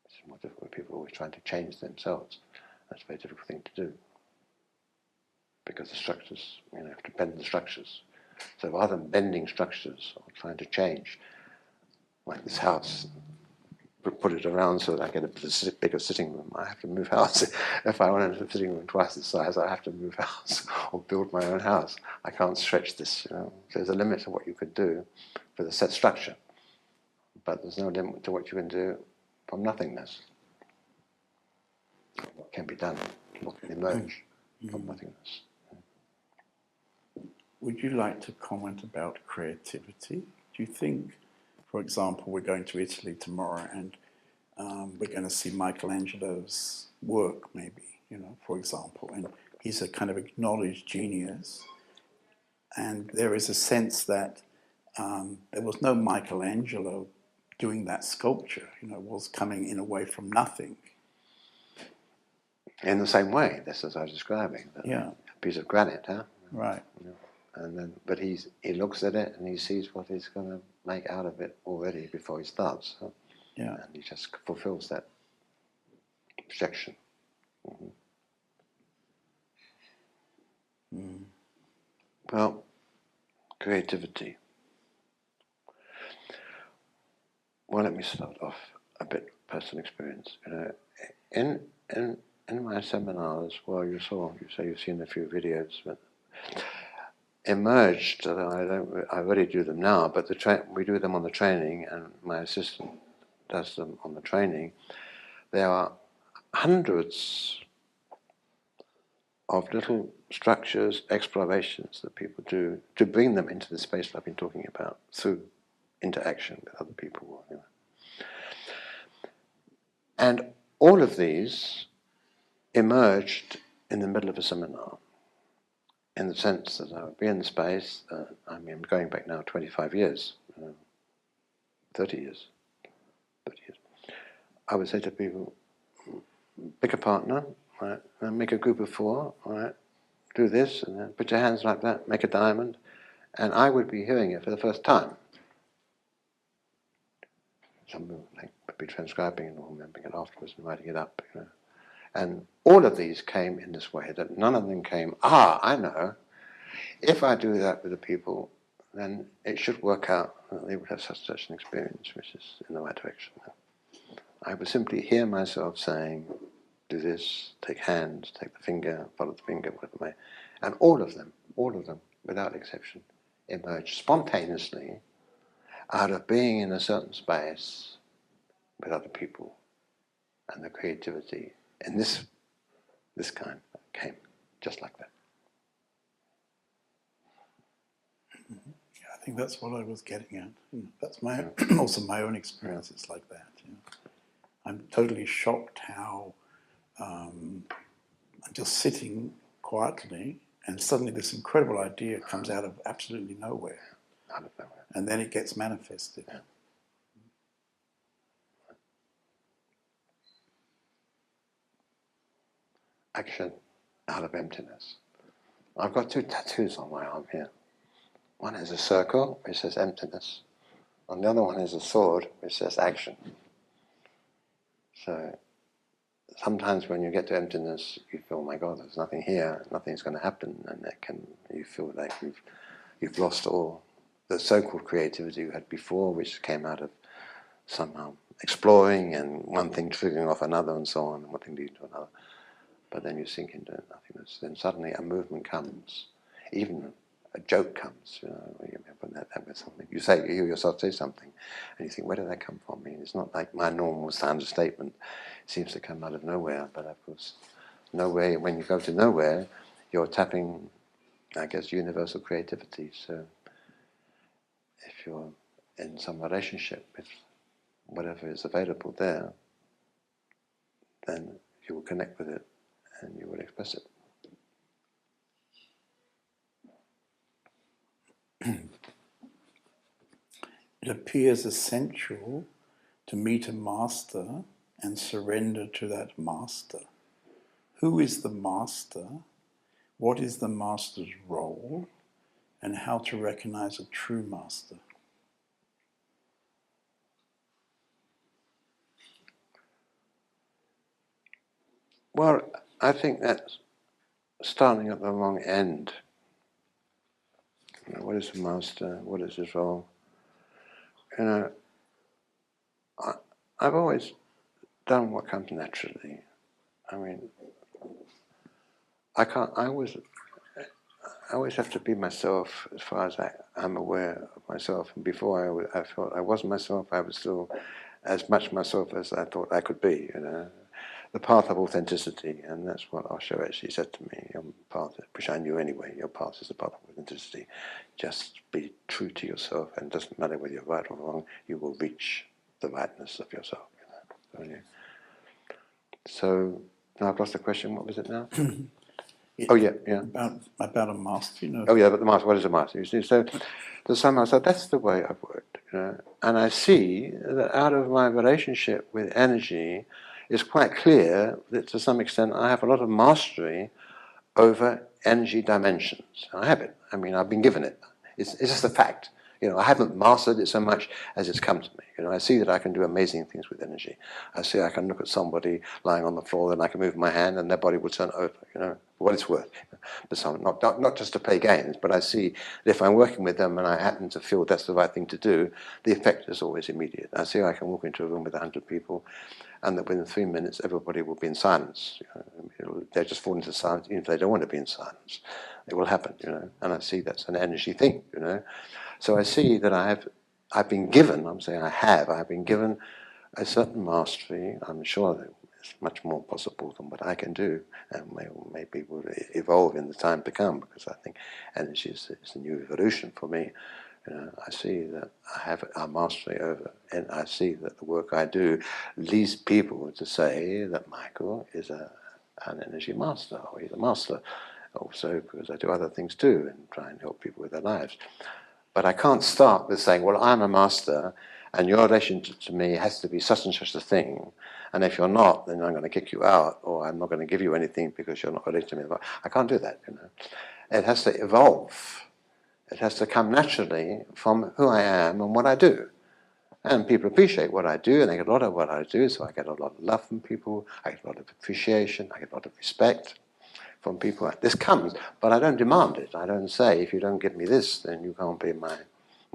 B: It's more difficult. People are always trying to change themselves. That's a very difficult thing to do, because the structures, you have to bend the structures. So rather than bending structures or trying to change, like this house, put it around so that I get a bigger sitting room, I have to move house. If I want a sitting room twice the size, I have to move house or build my own house. I can't stretch this. There's a limit to what you could do with a set structure, but there's no limit to what you can do from nothingness. What can be done, what can emerge from nothingness.
A: Would you like to comment about creativity? Do you think, for example, we're going to Italy tomorrow and we're going to see Michelangelo's work, maybe, for example, and he's a kind of acknowledged genius, and there is a sense that there was no Michelangelo doing that sculpture, was coming in a way from nothing.
B: In the same way, this as I was describing, a piece of granite, huh?
A: Right.
B: And then, but he looks at it and he sees what he's going to make out of it already before he starts. Huh?
A: Yeah.
B: And he just fulfills that projection. Well, creativity. Well, let me start off a bit personal experience. In my seminars, well, you say you've seen a few videos, but emerged. I already do them now, but we do them on the training, and my assistant does them on the training. There are hundreds of little structures, explorations that people do to bring them into the space I've been talking about through interaction with other people. You know. And all of these emerged in the middle of a seminar, in the sense that I would be in the space, I'm going back now 25 years, 30 years. I would say to people, pick a partner, right, and make a group of 4, right, do this, and then put your hands like that, make a diamond, and I would be hearing it for the first time. Some people would be transcribing and remembering it afterwards and writing it up, you know. And all of these came in this way, that none of them came, I know, if I do that with the people, then it should work out, that they would have such an experience, which is in the right direction. I would simply hear myself saying, do this, take hands, take the finger, follow the finger, whatever may. And all of them, without exception, emerged spontaneously out of being in a certain space with other people. And the creativity in this kind came just like that.
A: Yeah, I think that's what I was getting at. That's my also my own experience. It's like that. You know. I'm totally shocked how I'm just sitting quietly, and suddenly this incredible idea comes out of absolutely nowhere.
B: Out of nowhere.
A: And then it gets manifested.
B: Yeah. Action out of emptiness. I've got 2 tattoos on my arm here. One is a circle, which says emptiness, and the other one is a sword, which says action. So sometimes when you get to emptiness, you feel, oh my God, there's nothing here, nothing's going to happen, and you feel like you've lost all the so-called creativity you had before, which came out of somehow exploring and one thing triggering off another and so on, and one thing leading to another. But then you sink into nothingness. Then suddenly a movement comes, even a joke comes. You know, you put that with something. You hear yourself say something, and you think, where did that come from? I mean, it's not like my normal standard statement. It seems to come out of nowhere. But of course, nowhere. When you go to nowhere, you're tapping, I guess, universal creativity. So if you're in some relationship with whatever is available there, then you will connect with it and you will express it.
A: It appears essential to meet a master and surrender to that master. Who is the master? What is the master's role? And how to recognize a true master?
B: Well, I think that's starting at the wrong end. You know, what is the master? What is his role? You know, I've always done what comes naturally. I mean, I always have to be myself as far as I'm aware of myself. And before I thought I wasn't myself, I was still as much myself as I thought I could be, you know. The path of authenticity, and that's what Osho actually said to me, your path, which I knew anyway, your path is the path of authenticity. Just be true to yourself, and it doesn't matter whether you're right or wrong, you will reach the rightness of yourself. You know. So, now I've lost the question, what was it now? Oh yeah.
A: About a master, you know.
B: Oh yeah, but the master, what is a master? You see, so somehow, so that's the way I've worked, you know. And I see that out of my relationship with energy, it's quite clear that to some extent I have a lot of mastery over energy dimensions. I have it. I mean, I've been given it. It's just a fact. You know, I haven't mastered it so much as it's come to me. You know, I see that I can do amazing things with energy. I see I can look at somebody lying on the floor and I can move my hand and their body will turn over, you know, for what it's worth. But some, not just to play games, but I see that if I'm working with them and I happen to feel that's the right thing to do, the effect is always immediate. I see I can walk into a room with 100 people and that within 3 minutes everybody will be in silence. You know, they'll just fall into silence even if they don't want to be in silence. It will happen, you know, and I see that's an energy thing, you know. So I see that I've been given, I've been given a certain mastery. I'm sure that it's much more possible than what I can do, and maybe will evolve in the time to come, because I think energy is a new evolution for me. You know, I see that I have a mastery over, and I see that the work I do leads people to say that Michael is an energy master, or he's a master. Also, because I do other things too, and try and help people with their lives. But I can't start with saying, well, I'm a master, and your relationship to me has to be such and such a thing, and if you're not, then I'm going to kick you out, or I'm not going to give you anything because you're not related to me. I can't do that, you know. It has to evolve. It has to come naturally from who I am and what I do. And people appreciate what I do, and they get a lot of what I do, so I get a lot of love from people, I get a lot of appreciation, I get a lot of respect from people. This comes, but I don't demand it. I don't say, if you don't give me this, then you can't be my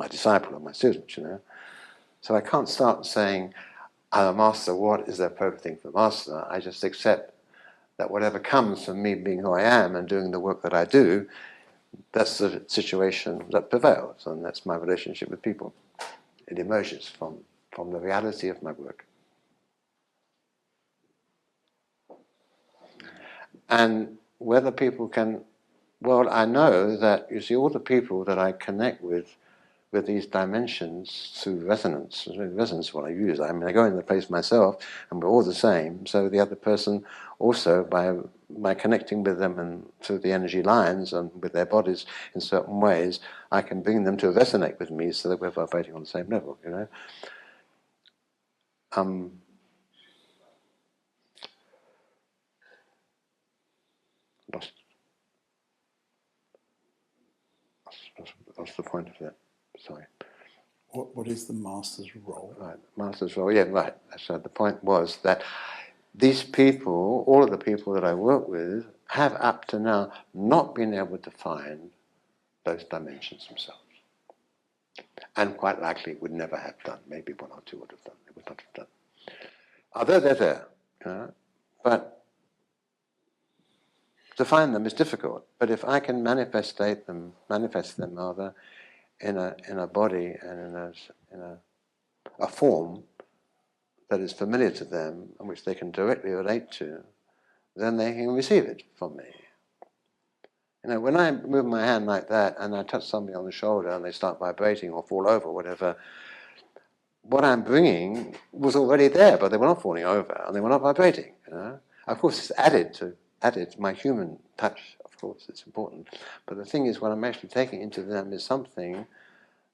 B: disciple or my student, you know. So I can't start saying, I'm a master, what is the appropriate thing for a master? I just accept that whatever comes from me being who I am and doing the work that I do, that's the situation that prevails, and that's my relationship with people. It emerges from the reality of my work. And whether people can, well, I know that, you see, all the people that I connect with these dimensions through resonance. Resonance is what I use. I mean, I go in the place myself, and we're all the same. So the other person also, by connecting with them and through the energy lines and with their bodies in certain ways, I can bring them to resonate with me so that we're vibrating on the same level, you know. Lost the point of that. Sorry.
A: What is the master's role?
B: Right, master's role. Yeah, right. So the point was that these people, all of the people that I work with, have up to now not been able to find those dimensions themselves. And quite likely would never have done. Maybe one or two would have done. They would not have done. Although they're there, you know, but to find them is difficult. But if I can manifest them rather, in a body and in a form that is familiar to them and which they can directly relate to, then they can receive it from me. You know, when I move my hand like that and I touch somebody on the shoulder and they start vibrating or fall over or whatever, what I'm bringing was already there, but they were not falling over and they were not vibrating. You know, of course, it's added to my human touch. Of course, it's important. But the thing is, what I'm actually taking into them is something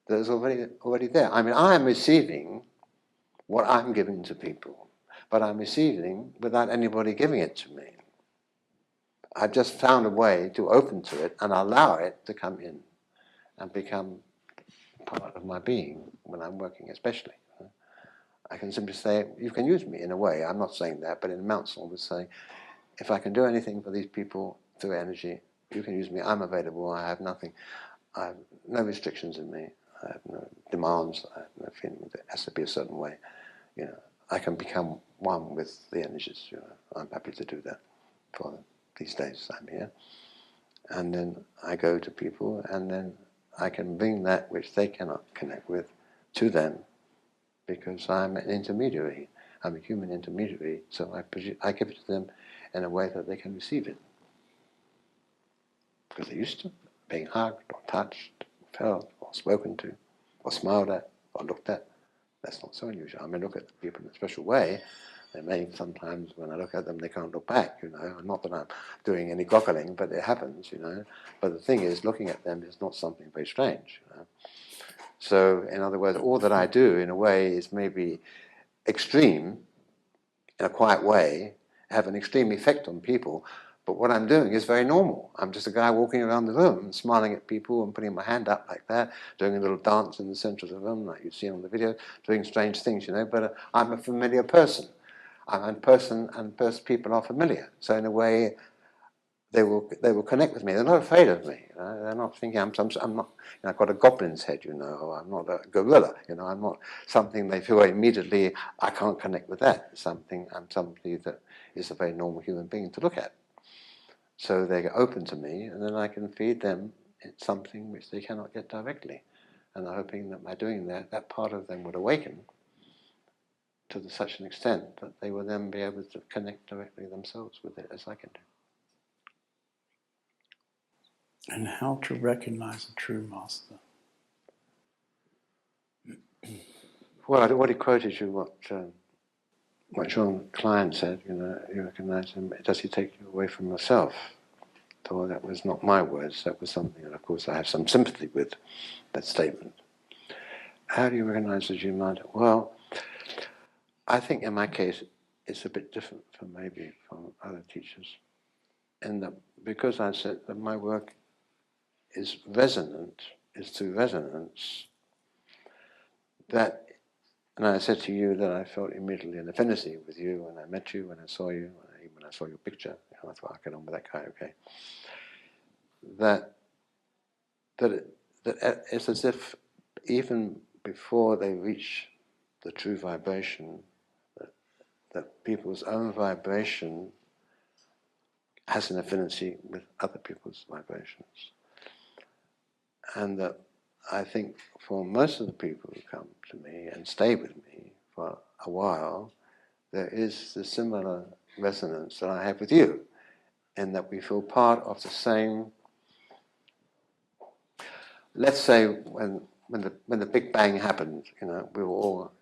B: that is already there. I mean, I am receiving what I'm giving to people, but I'm receiving without anybody giving it to me. I've just found a way to open to it and allow it to come in and become part of my being when I'm working, especially. I can simply say, you can use me in a way. I'm not saying that, but in amounts, I would say, if I can do anything for these people through energy, you can use me. I'm available. I have nothing. I have no restrictions in me. I have no demands. I have no feeling that it has to be a certain way. You know, I can become one with the energies. You know, I'm happy to do that for these days I'm here. And then I go to people, and then I can bring that which they cannot connect with to them, because I'm an intermediary. I'm a human intermediary, so I give it to them in a way that they can receive it. Because they're used to being hugged or touched, or felt, or spoken to, or smiled at, or looked at. That's not so unusual. I may look at people in a special way. They may sometimes, when I look at them, they can't look back, you know. Not that I'm doing any goggling, but it happens, you know. But the thing is, looking at them is not something very strange, you know. So, in other words, all that I do, in a way, is maybe extreme, in a quiet way, have an extreme effect on people. But what I'm doing is very normal. I'm just a guy walking around the room, smiling at people and putting my hand up like that, doing a little dance in the center of the room, like you see on the video, doing strange things, you know. But I'm a familiar person. I'm a person, and people are familiar. So in a way, they will connect with me. They're not afraid of me. You know? They're not thinking I'm not. You know, I've got a goblin's head. You know, or I'm not a gorilla. You know, I'm not something they feel immediately. I can't connect with that. I'm somebody that is a very normal human being to look at. So they get open to me, and then I can feed them something which they cannot get directly. And I'm hoping that by doing that, that part of them would awaken to such an extent that they will then be able to connect directly themselves with it as I can do.
A: And how to recognize a true master?
B: Well, I already quoted you what John Klein said. You know, you recognize him. Does he take you away from yourself? So that was not my words. That was something, and of course, I have some sympathy with that statement. How do you recognize the Jumata? Well, I think in my case, it's a bit different from maybe from other teachers. And because I said that my work is resonant, is through resonance, that, and I said to you that I felt immediately an affinity with you when I met you, when I saw you, when I saw your picture, I thought, I'll get on with that guy, okay. That it's as if even before they reach the true vibration, that people's own vibration has an affinity with other people's vibrations. And that I think for most of the people who come to me and stay with me for a while, there is the similar resonance that I have with you, in that we feel part of the same. Let's say when the Big Bang happened, you know, we were all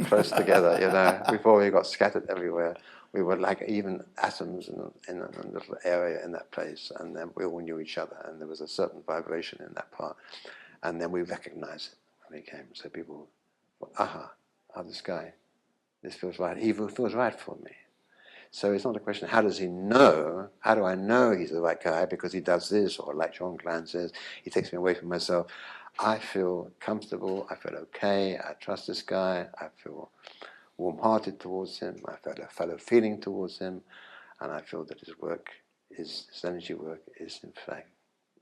B: close together, you know, before we got scattered everywhere. We were like even atoms in a little area in that place, and then we all knew each other, and there was a certain vibration in that part, and then we recognized it when we came. So people, aha, this guy, this feels right. He feels right for me. So it's not a question, how does he know? How do I know he's the right guy because he does this, or like John Klein says, he takes me away from myself. I feel comfortable, I feel okay, I trust this guy, I feel warm-hearted towards him, I feel a fellow feeling towards him, and I feel that his work, his energy work is in fact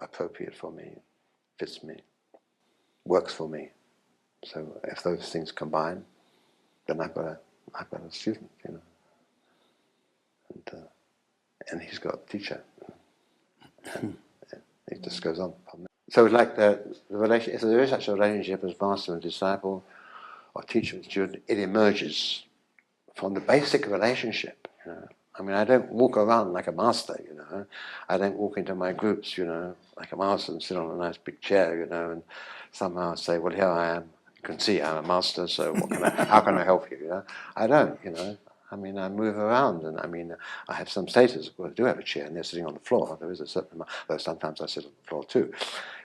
B: appropriate for me, fits me, works for me. So if those things combine, then I've got a student, you know. And he's got a teacher. And it just goes on. So like the relationship, if there is such a relationship as master and disciple, or teacher and student, it emerges from the basic relationship. You know? I mean, I don't walk around like a master, you know. I don't walk into my groups, you know, like a master and sit on a nice big chair, you know, and somehow say, well, here I am. You can see I'm a master, so how can I help you, you know? I don't, you know. I mean, I move around, and I mean, I have some status. Well, I do have a chair, and they're sitting on the floor. There is a certain amount, though sometimes I sit on the floor too,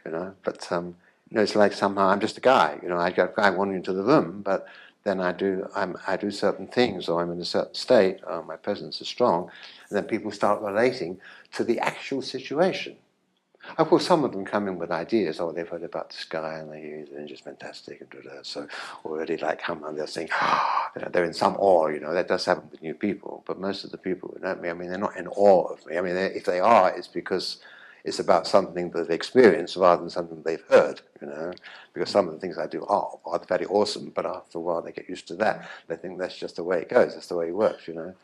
B: you know. But you know, it's like somehow I'm just a guy. You know, I wander into the room, but then I do certain things, or I'm in a certain state. My presence is strong, and then people start relating to the actual situation. Of course, some of them come in with ideas. Oh, they've heard about this guy, and they're just fantastic, and so already like come and they're saying, you know, they're in some awe. You know, that does happen with new people. But most of the people who know me, I mean, they're not in awe of me. I mean, if they are, it's because it's about something that they've experienced rather than something they've heard. You know, because some of the things I do are very awesome, but after a while they get used to that. They think that's just the way it goes. That's the way it works. You know.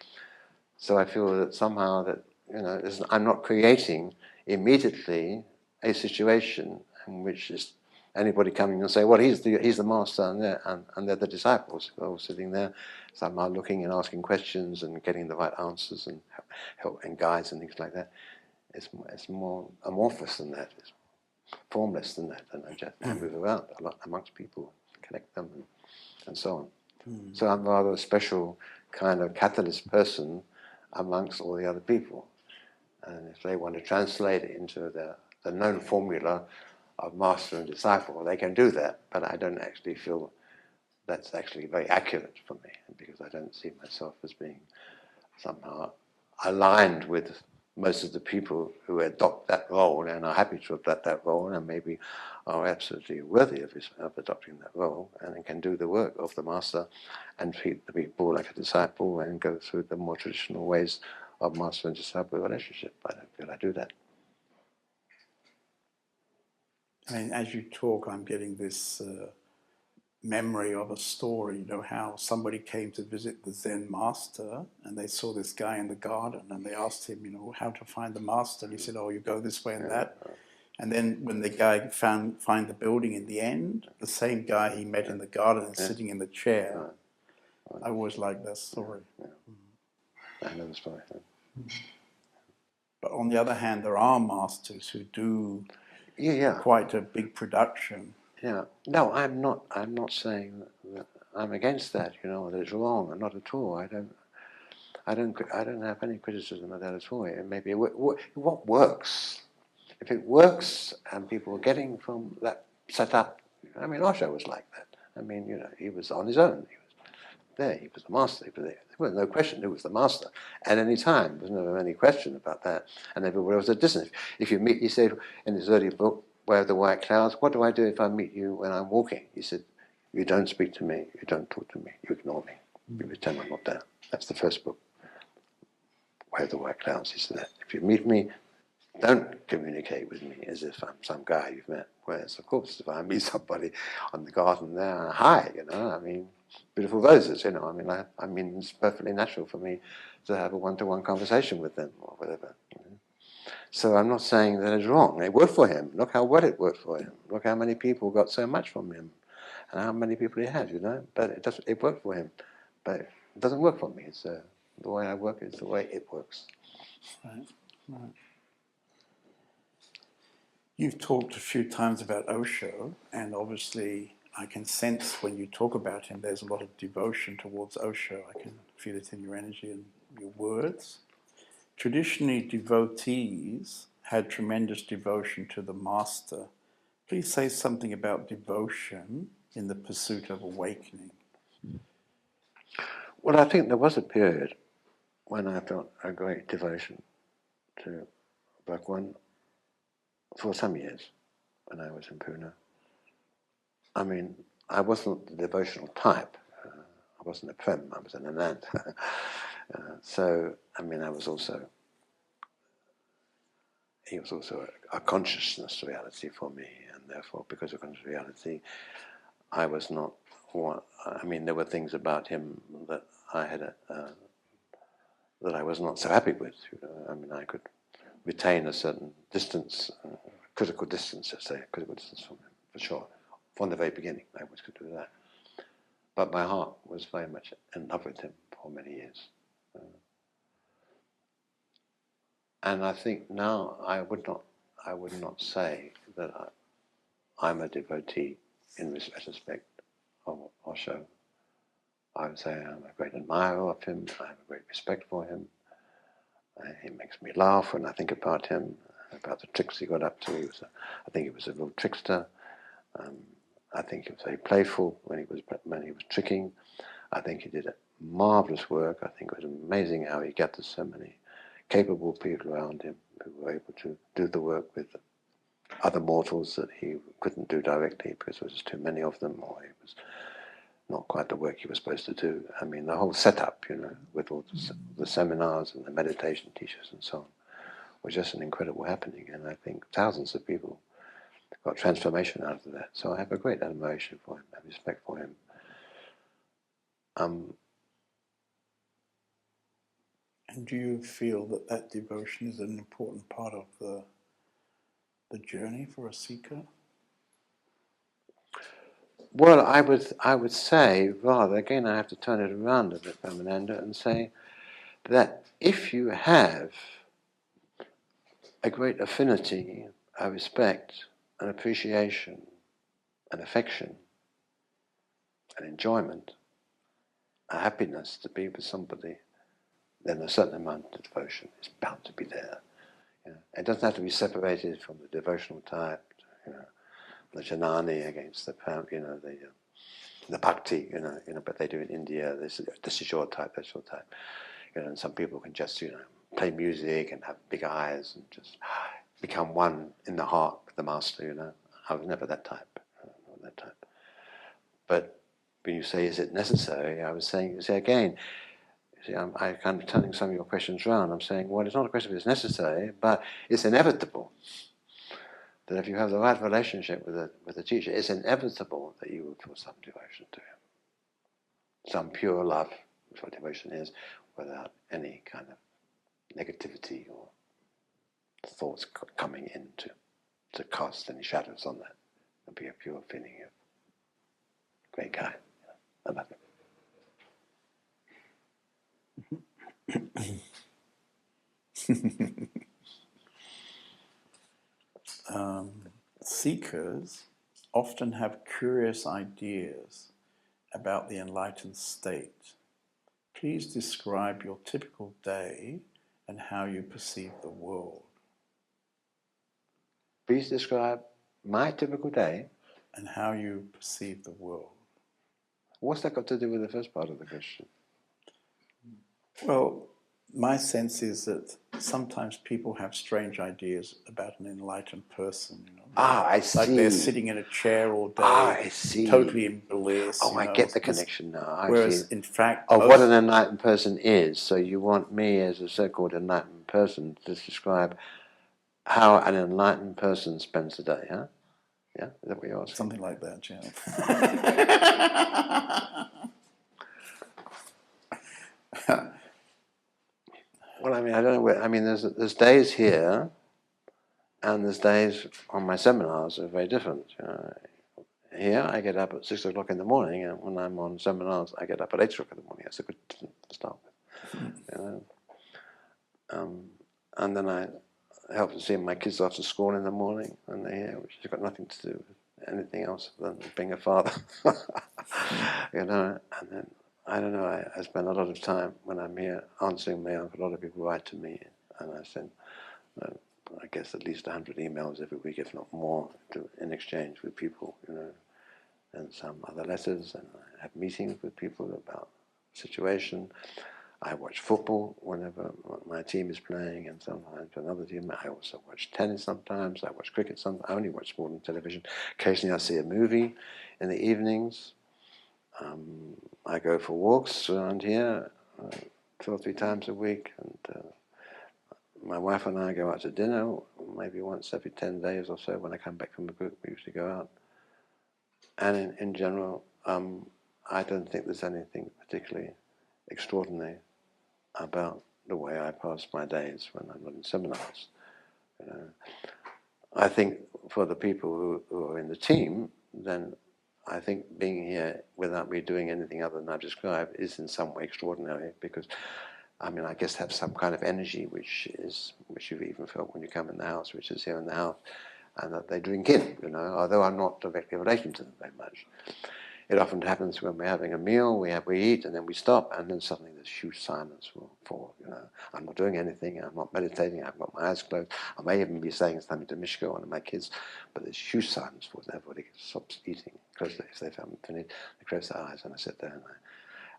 B: So I feel that somehow that, you know, I'm not creating immediately a situation in which is anybody coming and say, well, he's the master, and they're the disciples who are all sitting there, somehow looking and asking questions and getting the right answers and help and guides and things like that. It's more amorphous than that. It's formless than that, and I move around a lot amongst people, connect them, and so on. So I'm rather a special kind of catalyst person amongst all the other people. And if they want to translate it into the known formula of master and disciple, they can do that. But I don't actually feel that's actually very accurate for me, because I don't see myself as being somehow aligned with most of the people who adopt that role and are happy to adopt that role and maybe are absolutely worthy of adopting that role and can do the work of the master and treat the people like a disciple and go through the more traditional ways of master and disciple relationship. I don't feel I do that.
A: I mean, as you talk, I'm getting this memory of a story, you know, how somebody came to visit the Zen master and they saw this guy in the garden and they asked him, you know, how to find the master. And he said, oh, you go this way and that. And then when the guy find the building in the end, the same guy he met in the garden is sitting in the chair. I always like that story.
B: I know the story.
A: But on the other hand, there are masters who do quite a big production.
B: Yeah. No, I'm not. I'm not saying that I'm against that. You know, that it's wrong. Not at all. I don't have any criticism of that at all. It may be what works. If it works and people are getting from that setup, I mean, Osho was like that. I mean, you know, he was on his own. He was there. He was the master. He was there. There was no question who was the master at any time. There was never any question about that. And everywhere was a distance. If you meet, he said in his early book, Way of the White Clouds, what do I do if I meet you when I'm walking? He said, you don't speak to me. You don't talk to me. You ignore me. You pretend I'm not there. That's the first book. Way of the White Clouds. He said that. If you meet me, don't communicate with me as if I'm some guy you've met. Whereas, of course, if I meet somebody on the garden there, hi, you know, I mean, beautiful roses, you know, I mean, it's perfectly natural for me to have a one-to-one conversation with them or whatever. You know? So I'm not saying that it's wrong. It worked for him. Look how well it worked for him. Look how many people got so much from him, and how many people he had, you know. But it worked for him. But it doesn't work for me. So the way I work is the way it works.
A: Right, right. You've talked a few times about Osho, and obviously I can sense when you talk about him, there's a lot of devotion towards Osho. I can feel it in your energy and your words. Traditionally, devotees had tremendous devotion to the Master. Please say something about devotion in the pursuit of awakening.
B: Well, I think there was a period when I felt a great devotion to Bhagwan for some years when I was in Pune. I mean, I wasn't the devotional type. I wasn't a prem, I was an anand. So, I mean, he was also a consciousness reality for me, and therefore, because of conscious reality, I was not I mean, there were things about him that that I was not so happy with. You know? I mean, I could retain a certain distance, critical distance, let's say, critical distance from him, for sure. From the very beginning, I always could do that. But my heart was very much in love with him for many years. And I think now I would not say that I'm a devotee in retrospect of Osho. I would say I'm a great admirer of him. I have a great respect for him. He makes me laugh when I think about him, about the tricks he got up to. I think he was a real trickster. I think he was very playful when he was tricking. I think he did a marvelous work. I think it was amazing how he gathered so many capable people around him who were able to do the work with other mortals that he couldn't do directly because there was too many of them, or it was not quite the work he was supposed to do. I mean, the whole setup, you know, with all the seminars and the meditation teachers and so on, was just an incredible happening. And I think thousands of people got transformation out of that. So I have a great admiration for him and respect for him.
A: And do you feel that that devotion is an important part of the journey for a seeker?
B: Well, I would say, rather, again, I have to turn it around a bit, Ramananda, and say that if you have a great affinity, a respect, an appreciation, an affection, an enjoyment, a happiness to be with somebody, then a certain amount of devotion is bound to be there. You know, it doesn't have to be separated from the devotional type, you know, the Janani against the, you know, the bhakti, you know, but they do in India. This is your type, that's your type. You know, and some people can just, you know, play music and have big eyes and just become one in the heart with the master. You know, I was never that type. Not that type. But when you say, is it necessary? I was saying, again. I'm kind of turning some of your questions around. I'm saying, well, it's not a question of it's necessary, but it's inevitable that if you have the right relationship with a teacher, it's inevitable that you will feel some devotion to him. Some pure love, which what devotion is, without any kind of negativity or thoughts coming in to cast any shadows on that. It'll be a pure feeling of great guy. I love him.
A: Seekers often have curious ideas about the enlightened state. Please describe your typical day and how you perceive the world.
B: Please describe my typical day.
A: And how you perceive the world.
B: What's that got to do with the first part of the question?
A: Well, my sense is that sometimes people have strange ideas about an enlightened person. You know,
B: I see.
A: Like they're sitting in a chair all day,
B: I see.
A: totally in bliss.
B: Oh, I get the connection now.
A: Whereas, in fact,
B: what an enlightened person is. So you want me, as a so-called enlightened person, to describe how an enlightened person spends the day, huh? Yeah, is that what you're asking?
A: Something like that, yeah.
B: Well, I mean, I don't know where. I mean, there's days here, and there's days on my seminars that are very different. You know. Here, I get up at 6 o'clock in the morning, and when I'm on seminars, I get up at 8 o'clock in the morning. That's a good to start with. You know. And then I help to see my kids after school in the morning, and they're here, which has got nothing to do with anything else than being a father. You know, and then, I don't know, I spend a lot of time when I'm here answering mail. A lot of people write to me, and I send, I guess, at least 100 emails every week, if not more, in exchange with people, you know, and some other letters, and I have meetings with people about the situation. I watch football whenever my team is playing, and sometimes another team. I also watch tennis sometimes. I watch cricket sometimes. I only watch sport on television. Occasionally I see a movie in the evenings. I go for walks around here 2 or 3 times a week, and my wife and I go out to dinner maybe once every 10 days or so. When I come back from the group, we usually go out. And in general, I don't think there's anything particularly extraordinary about the way I pass my days when I'm not in seminars. You know. I think for the people who are in the team, then I think being here without me doing anything other than I've described is in some way extraordinary, because I mean, I guess have some kind of energy which you've even felt when you come in the house, which is here in the house, and that they drink in, you know, although I'm not directly related to them very much. It often happens when we're having a meal, we eat, and then we stop, and then suddenly there's huge silence for you know, I'm not doing anything, I'm not meditating, I've got my eyes closed. I may even be saying something to Mishka, one of my kids, but there's huge silence for everybody stops eating. If they haven't finished, they close their eyes, and I sit there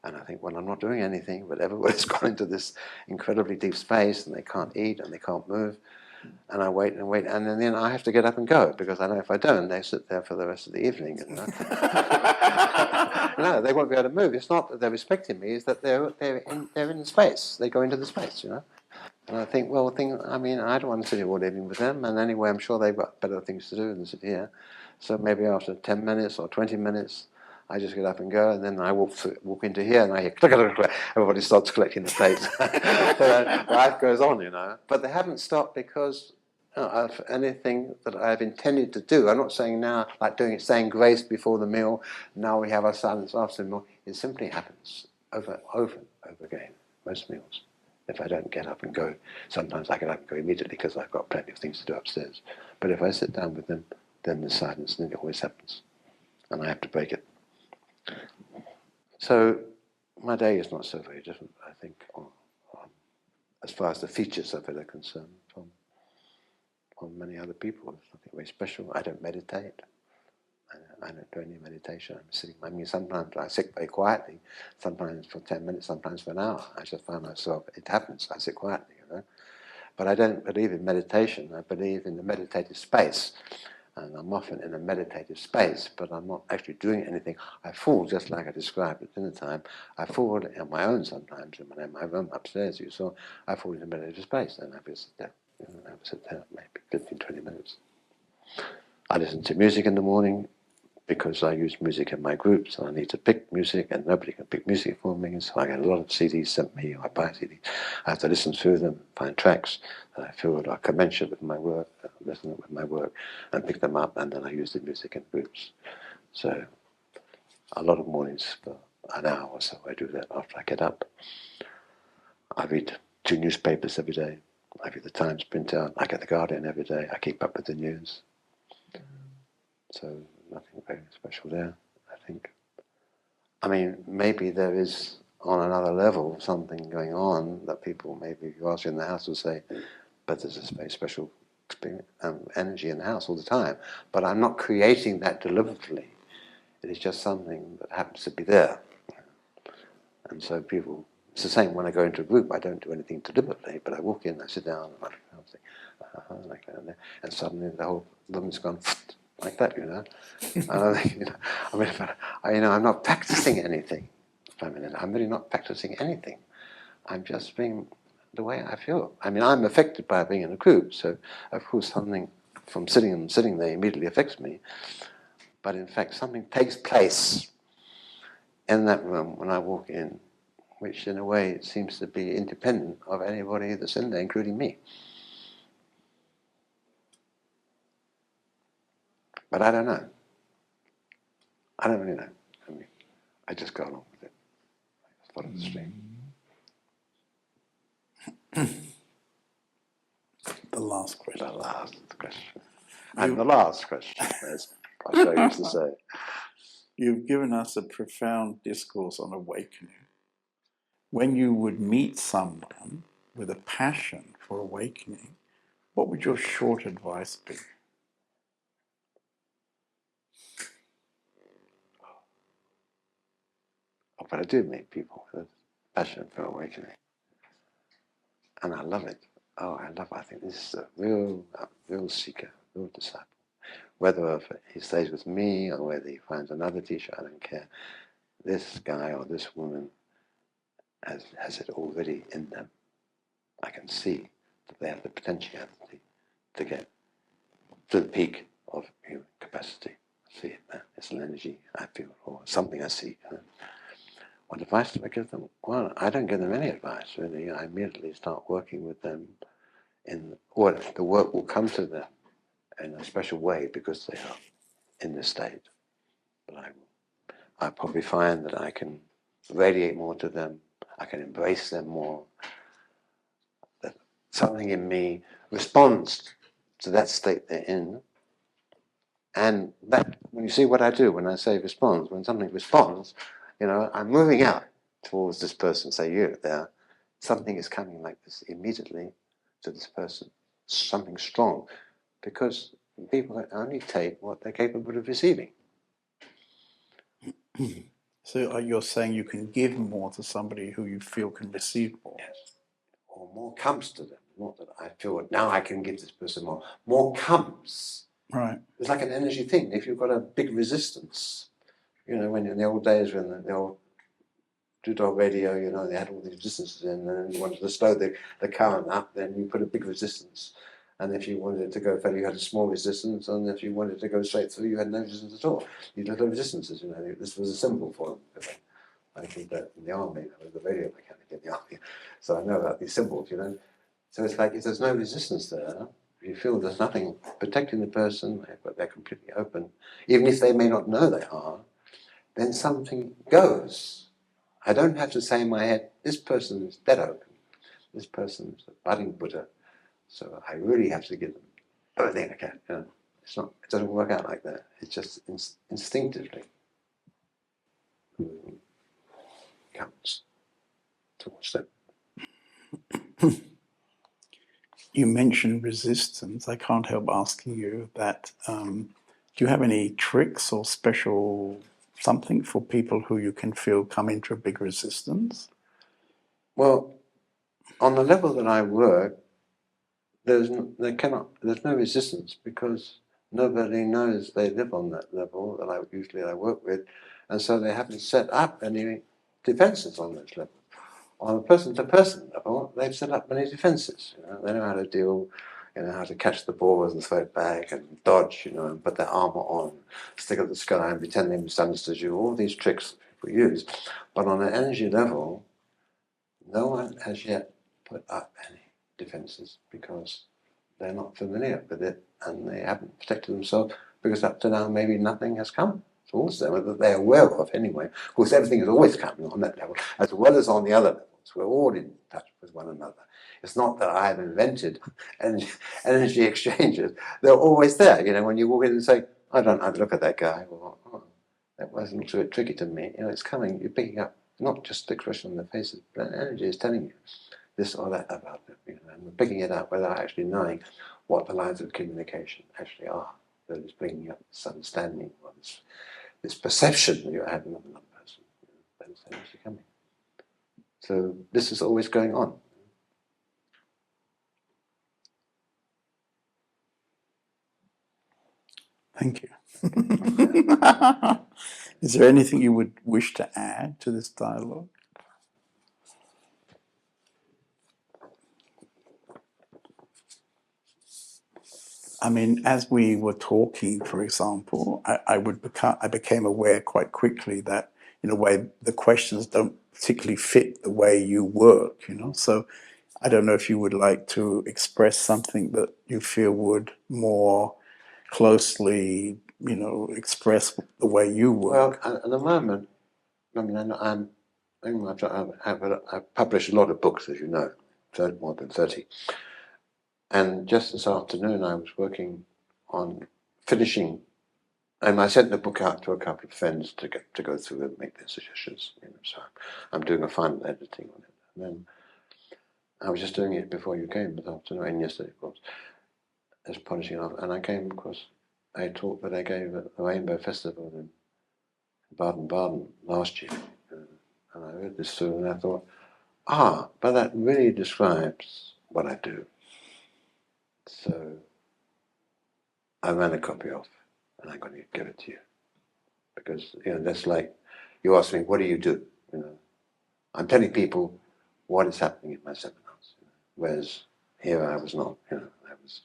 B: and I think, well, I'm not doing anything, but everybody's gone into this incredibly deep space, and they can't eat, and they can't move. And I wait, and then I have to get up and go, because I know if I don't, they sit there for the rest of the evening. You know? No, they won't be able to move. It's not that they're respecting me; it's that they're in the space. They go into the space, you know. And I think, well, I mean, I don't want to sit here all evening with them. And anyway, I'm sure they've got better things to do than sit here. So maybe after 10 minutes or 20 minutes, I just get up and go, and then I walk into here, and I hear click, click, click. Everybody starts collecting the plates. So life goes on, you know. But they haven't stopped because of anything that I've intended to do. I'm not saying now, like saying grace before the meal. Now we have our silence after the meal. It simply happens over and over again. Most meals. If I don't get up and go, sometimes I get up and go immediately because I've got plenty of things to do upstairs. But if I sit down with them, then there's silence, and it always happens, and I have to break it. So my day is not so very different, I think, as far as the features of it are concerned, from many other people. It's nothing very special. I don't meditate. I don't do any meditation. I'm sitting. I mean, sometimes I sit very quietly, sometimes for 10 minutes, sometimes for an hour. I just find myself, it happens, I sit quietly, you know. But I don't believe in meditation. I believe in the meditative space. And I'm often in a meditative space, but I'm not actually doing anything. I fall, just like I described at dinner time. I fall on my own sometimes, in my room upstairs, you saw. I fall into meditative space, and I will sit there. You know, I will sit there maybe 15, 20 minutes. I listen to music in the morning, because I use music in my groups, and I need to pick music, and nobody can pick music for me, so I get a lot of CDs sent me, or I buy CDs. I have to listen through them, find tracks that I feel are commensurate with my work, resonant with my work, and pick them up, and then I use the music in groups. So a lot of mornings, for an hour or so, I do that after I get up. I read 2 newspapers every day. I read the Times printout. I get the Guardian every day. I keep up with the news. So nothing very special there, I think. I mean, maybe there is on another level something going on that people maybe, if you ask in the house, will say, but there's a very special energy in the house all the time. But I'm not creating that deliberately. It is just something that happens to be there. And so people, it's the same when I go into a group, I don't do anything deliberately, but I walk in, I sit down, and I say, like that, and suddenly the whole room's gone like that, And I think, I'm not practicing anything. I'm really not practicing anything. I'm just being the way I feel. I mean, I'm affected by being in a group, so of course something from sitting there immediately affects me. But in fact, something takes place in that room when I walk in, which in a way seems to be independent of anybody that's in there, including me. But I don't know. I don't really know. I mean, I just go along with it. I just follow the stream.
A: The last question.
B: The last question. And the last question, as Osho used to say.
A: You've given us a profound discourse on awakening. When you would meet someone with a passion for awakening, what would your short advice be?
B: Oh, but I do meet people with a passion for awakening. And I love it. Oh, I love it. I think this is a real seeker, real disciple. Whether he stays with me or whether he finds another teacher, I don't care. This guy or this woman has it already in them. I can see that they have the potentiality to get to the peak of human capacity. I see it now. It's an energy I feel, or something I see. What advice do I give them? Well, I don't give them any advice, really. I immediately start working with them or the work will come to them in a special way because they are in this state. But I probably find that I can radiate more to them, I can embrace them more, that something in me responds to that state they're in. And that, when you see what I do, when I say responds, when something responds, I'm moving out towards this person, say you there, something is coming like this immediately to this person, something strong, because people only take what they're capable of receiving.
A: So you're saying you can give more to somebody who you feel can receive more?
B: Yes. Or more comes to them, not that I feel now I can give this person more. More comes.
A: Right.
B: It's like an energy thing. If you've got a big resistance, when in the old days when the old two-dog radio, they had all these resistances in, and you wanted to slow the current up, then you put a big resistance. And if you wanted it to go further, you had a small resistance, and if you wanted to go straight through, you had no resistance at all. You had no resistances, This was a symbol for them. I did that in the army. I was the radio mechanic in the army. So I know about these symbols, So it's like if there's no resistance there, if you feel there's nothing protecting the person, but they're completely open, even if they may not know they are, then something goes. I don't have to say in my head, this person is dead open. This person is a budding Buddha. So I really have to give them everything I can. It doesn't work out like that. It's just instinctively comes towards them.
A: You mentioned resistance. I can't help asking you that. Do you have any tricks or special something for people who you can feel come into a big resistance?
B: Well, on the level that I work, there's no resistance because nobody knows they live on that level that I work with, and so they haven't set up any defenses on this level. On a person-to-person level, they've set up many defenses. They know how to deal, how to catch the balls and throw it back and dodge, and put their armor on, stick at the sky and pretend they misunderstood you. All these tricks people use, but on an energy level, no one has yet put up any defenses because they're not familiar with it and they haven't protected themselves because up to now maybe nothing has come towards them that they're aware of anyway. Of course, everything is always coming on that level as well as on the other levels. We're all in touch with one another. It's not that I have invented energy exchanges. They're always there. When you walk in and say, I'd look at that guy, well, oh, that wasn't too tricky to me. You know, it's coming, you're picking up not just the expression on the faces, but energy is telling you this or that about them, you know, and we're picking it up without actually knowing what the lines of communication actually are. That is bringing up this understanding, or this perception that you're having of another person. You know, that is actually coming. So this is always going on.
A: Thank you. Is there anything you would wish to add to this dialogue? I mean, as we were talking, for example, I became aware quite quickly that, in a way, the questions don't particularly fit the way you work, you know. So I don't know if you would like to express something that you feel would more closely, you know, express the way you work.
B: Well, at the moment, I mean, I've published a lot of books, as you know, more than 30. And just this afternoon, I was working on finishing, and I sent the book out to a couple of friends to go through and make their suggestions. You know, so I'm doing a final editing on it. And then I was just doing it before you came this afternoon, and yesterday, of course, as polishing off. And I came across a talk that I gave at the Rainbow Festival in Baden-Baden last year. And I read this through and I thought, but that really describes what I do. So I ran a copy off and I'm going to give it to you. Because, you know, that's like, you ask me, what do you do? You know, I'm telling people what is happening in my seminars. You know, whereas here I was not, you know, I was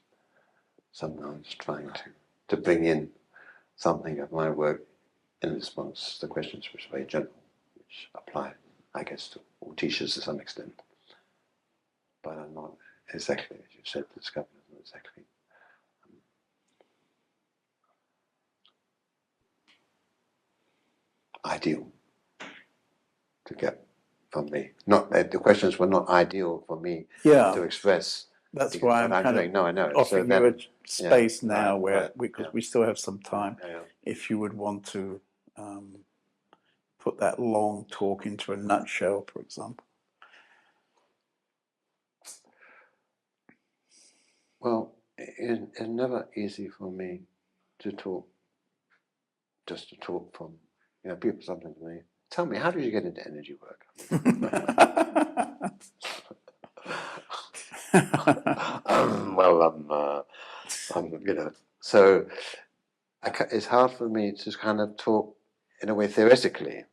B: sometimes trying to bring in something of my work in response to the questions which are very general, which apply, I guess, to all teachers to some extent. But I'm not exactly, as you said, discovered, not exactly ideal to get from me. Not the questions were not ideal for me to express.
A: That's why I'm kind
B: doing. No, I know.
A: offering you a space now because
B: yeah.
A: we still have some time.
B: Yeah.
A: If you would want to put that long talk into a nutshell, for example.
B: Well, it's never easy for me to talk, just to talk from, you know, people something to me. Tell me, how did you get into energy work? You know, so it's hard for me to kind of talk in a way theoretically.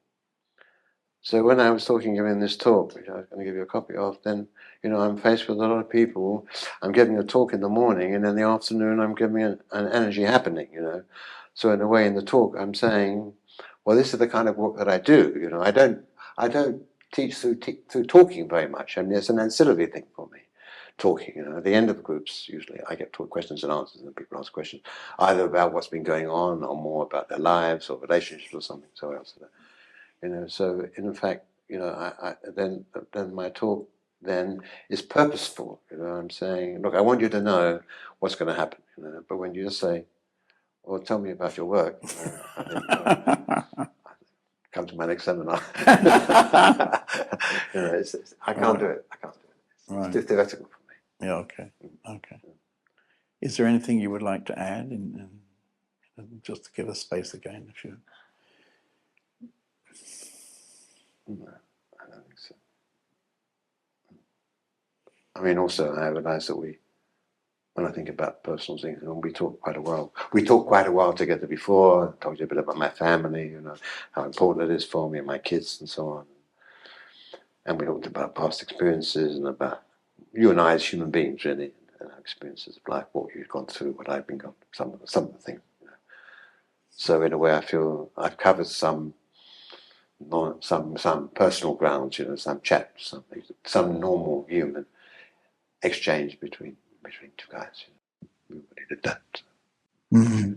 B: So when I was talking in this talk, which I was going to give you a copy of, then, you know, I'm faced with a lot of people. I'm giving a talk in the morning, and in the afternoon I'm giving an energy happening, you know. So in a way, in the talk, I'm saying, well, this is the kind of work that I do. You know, I don't teach through talking very much. I mean, it's an ancillary thing for me. Talking, you know, at the end of the groups, usually I get taught questions and answers, and people ask questions either about what's been going on, or more about their lives or relationships or something so else. You know, so in fact, you know, then my talk then is purposeful. You know, I'm saying, look, I want you to know what's going to happen. You know, but when you just say, well, tell me about your work, you know, I think, come to my next seminar. You know, I can't do it. I can't do it. It's too theoretical for me.
A: Yeah. Okay. Is there anything you would like to add, just to give us space again, if you?
B: No, I don't think so. I mean, also, I realize that when I think about personal things, and we talk quite a while. We talked quite a while together before. I told you a bit about my family, you know, how important it is for me and my kids and so on. And we talked about past experiences and about you and I as human beings, really, and our experiences of life, what you've gone through, what I've been going through, some of the things. You know. So in a way, I feel I've covered some personal grounds, you know, some chat, some normal human exchange between two guys. You know. We did that.
A: Mm-hmm.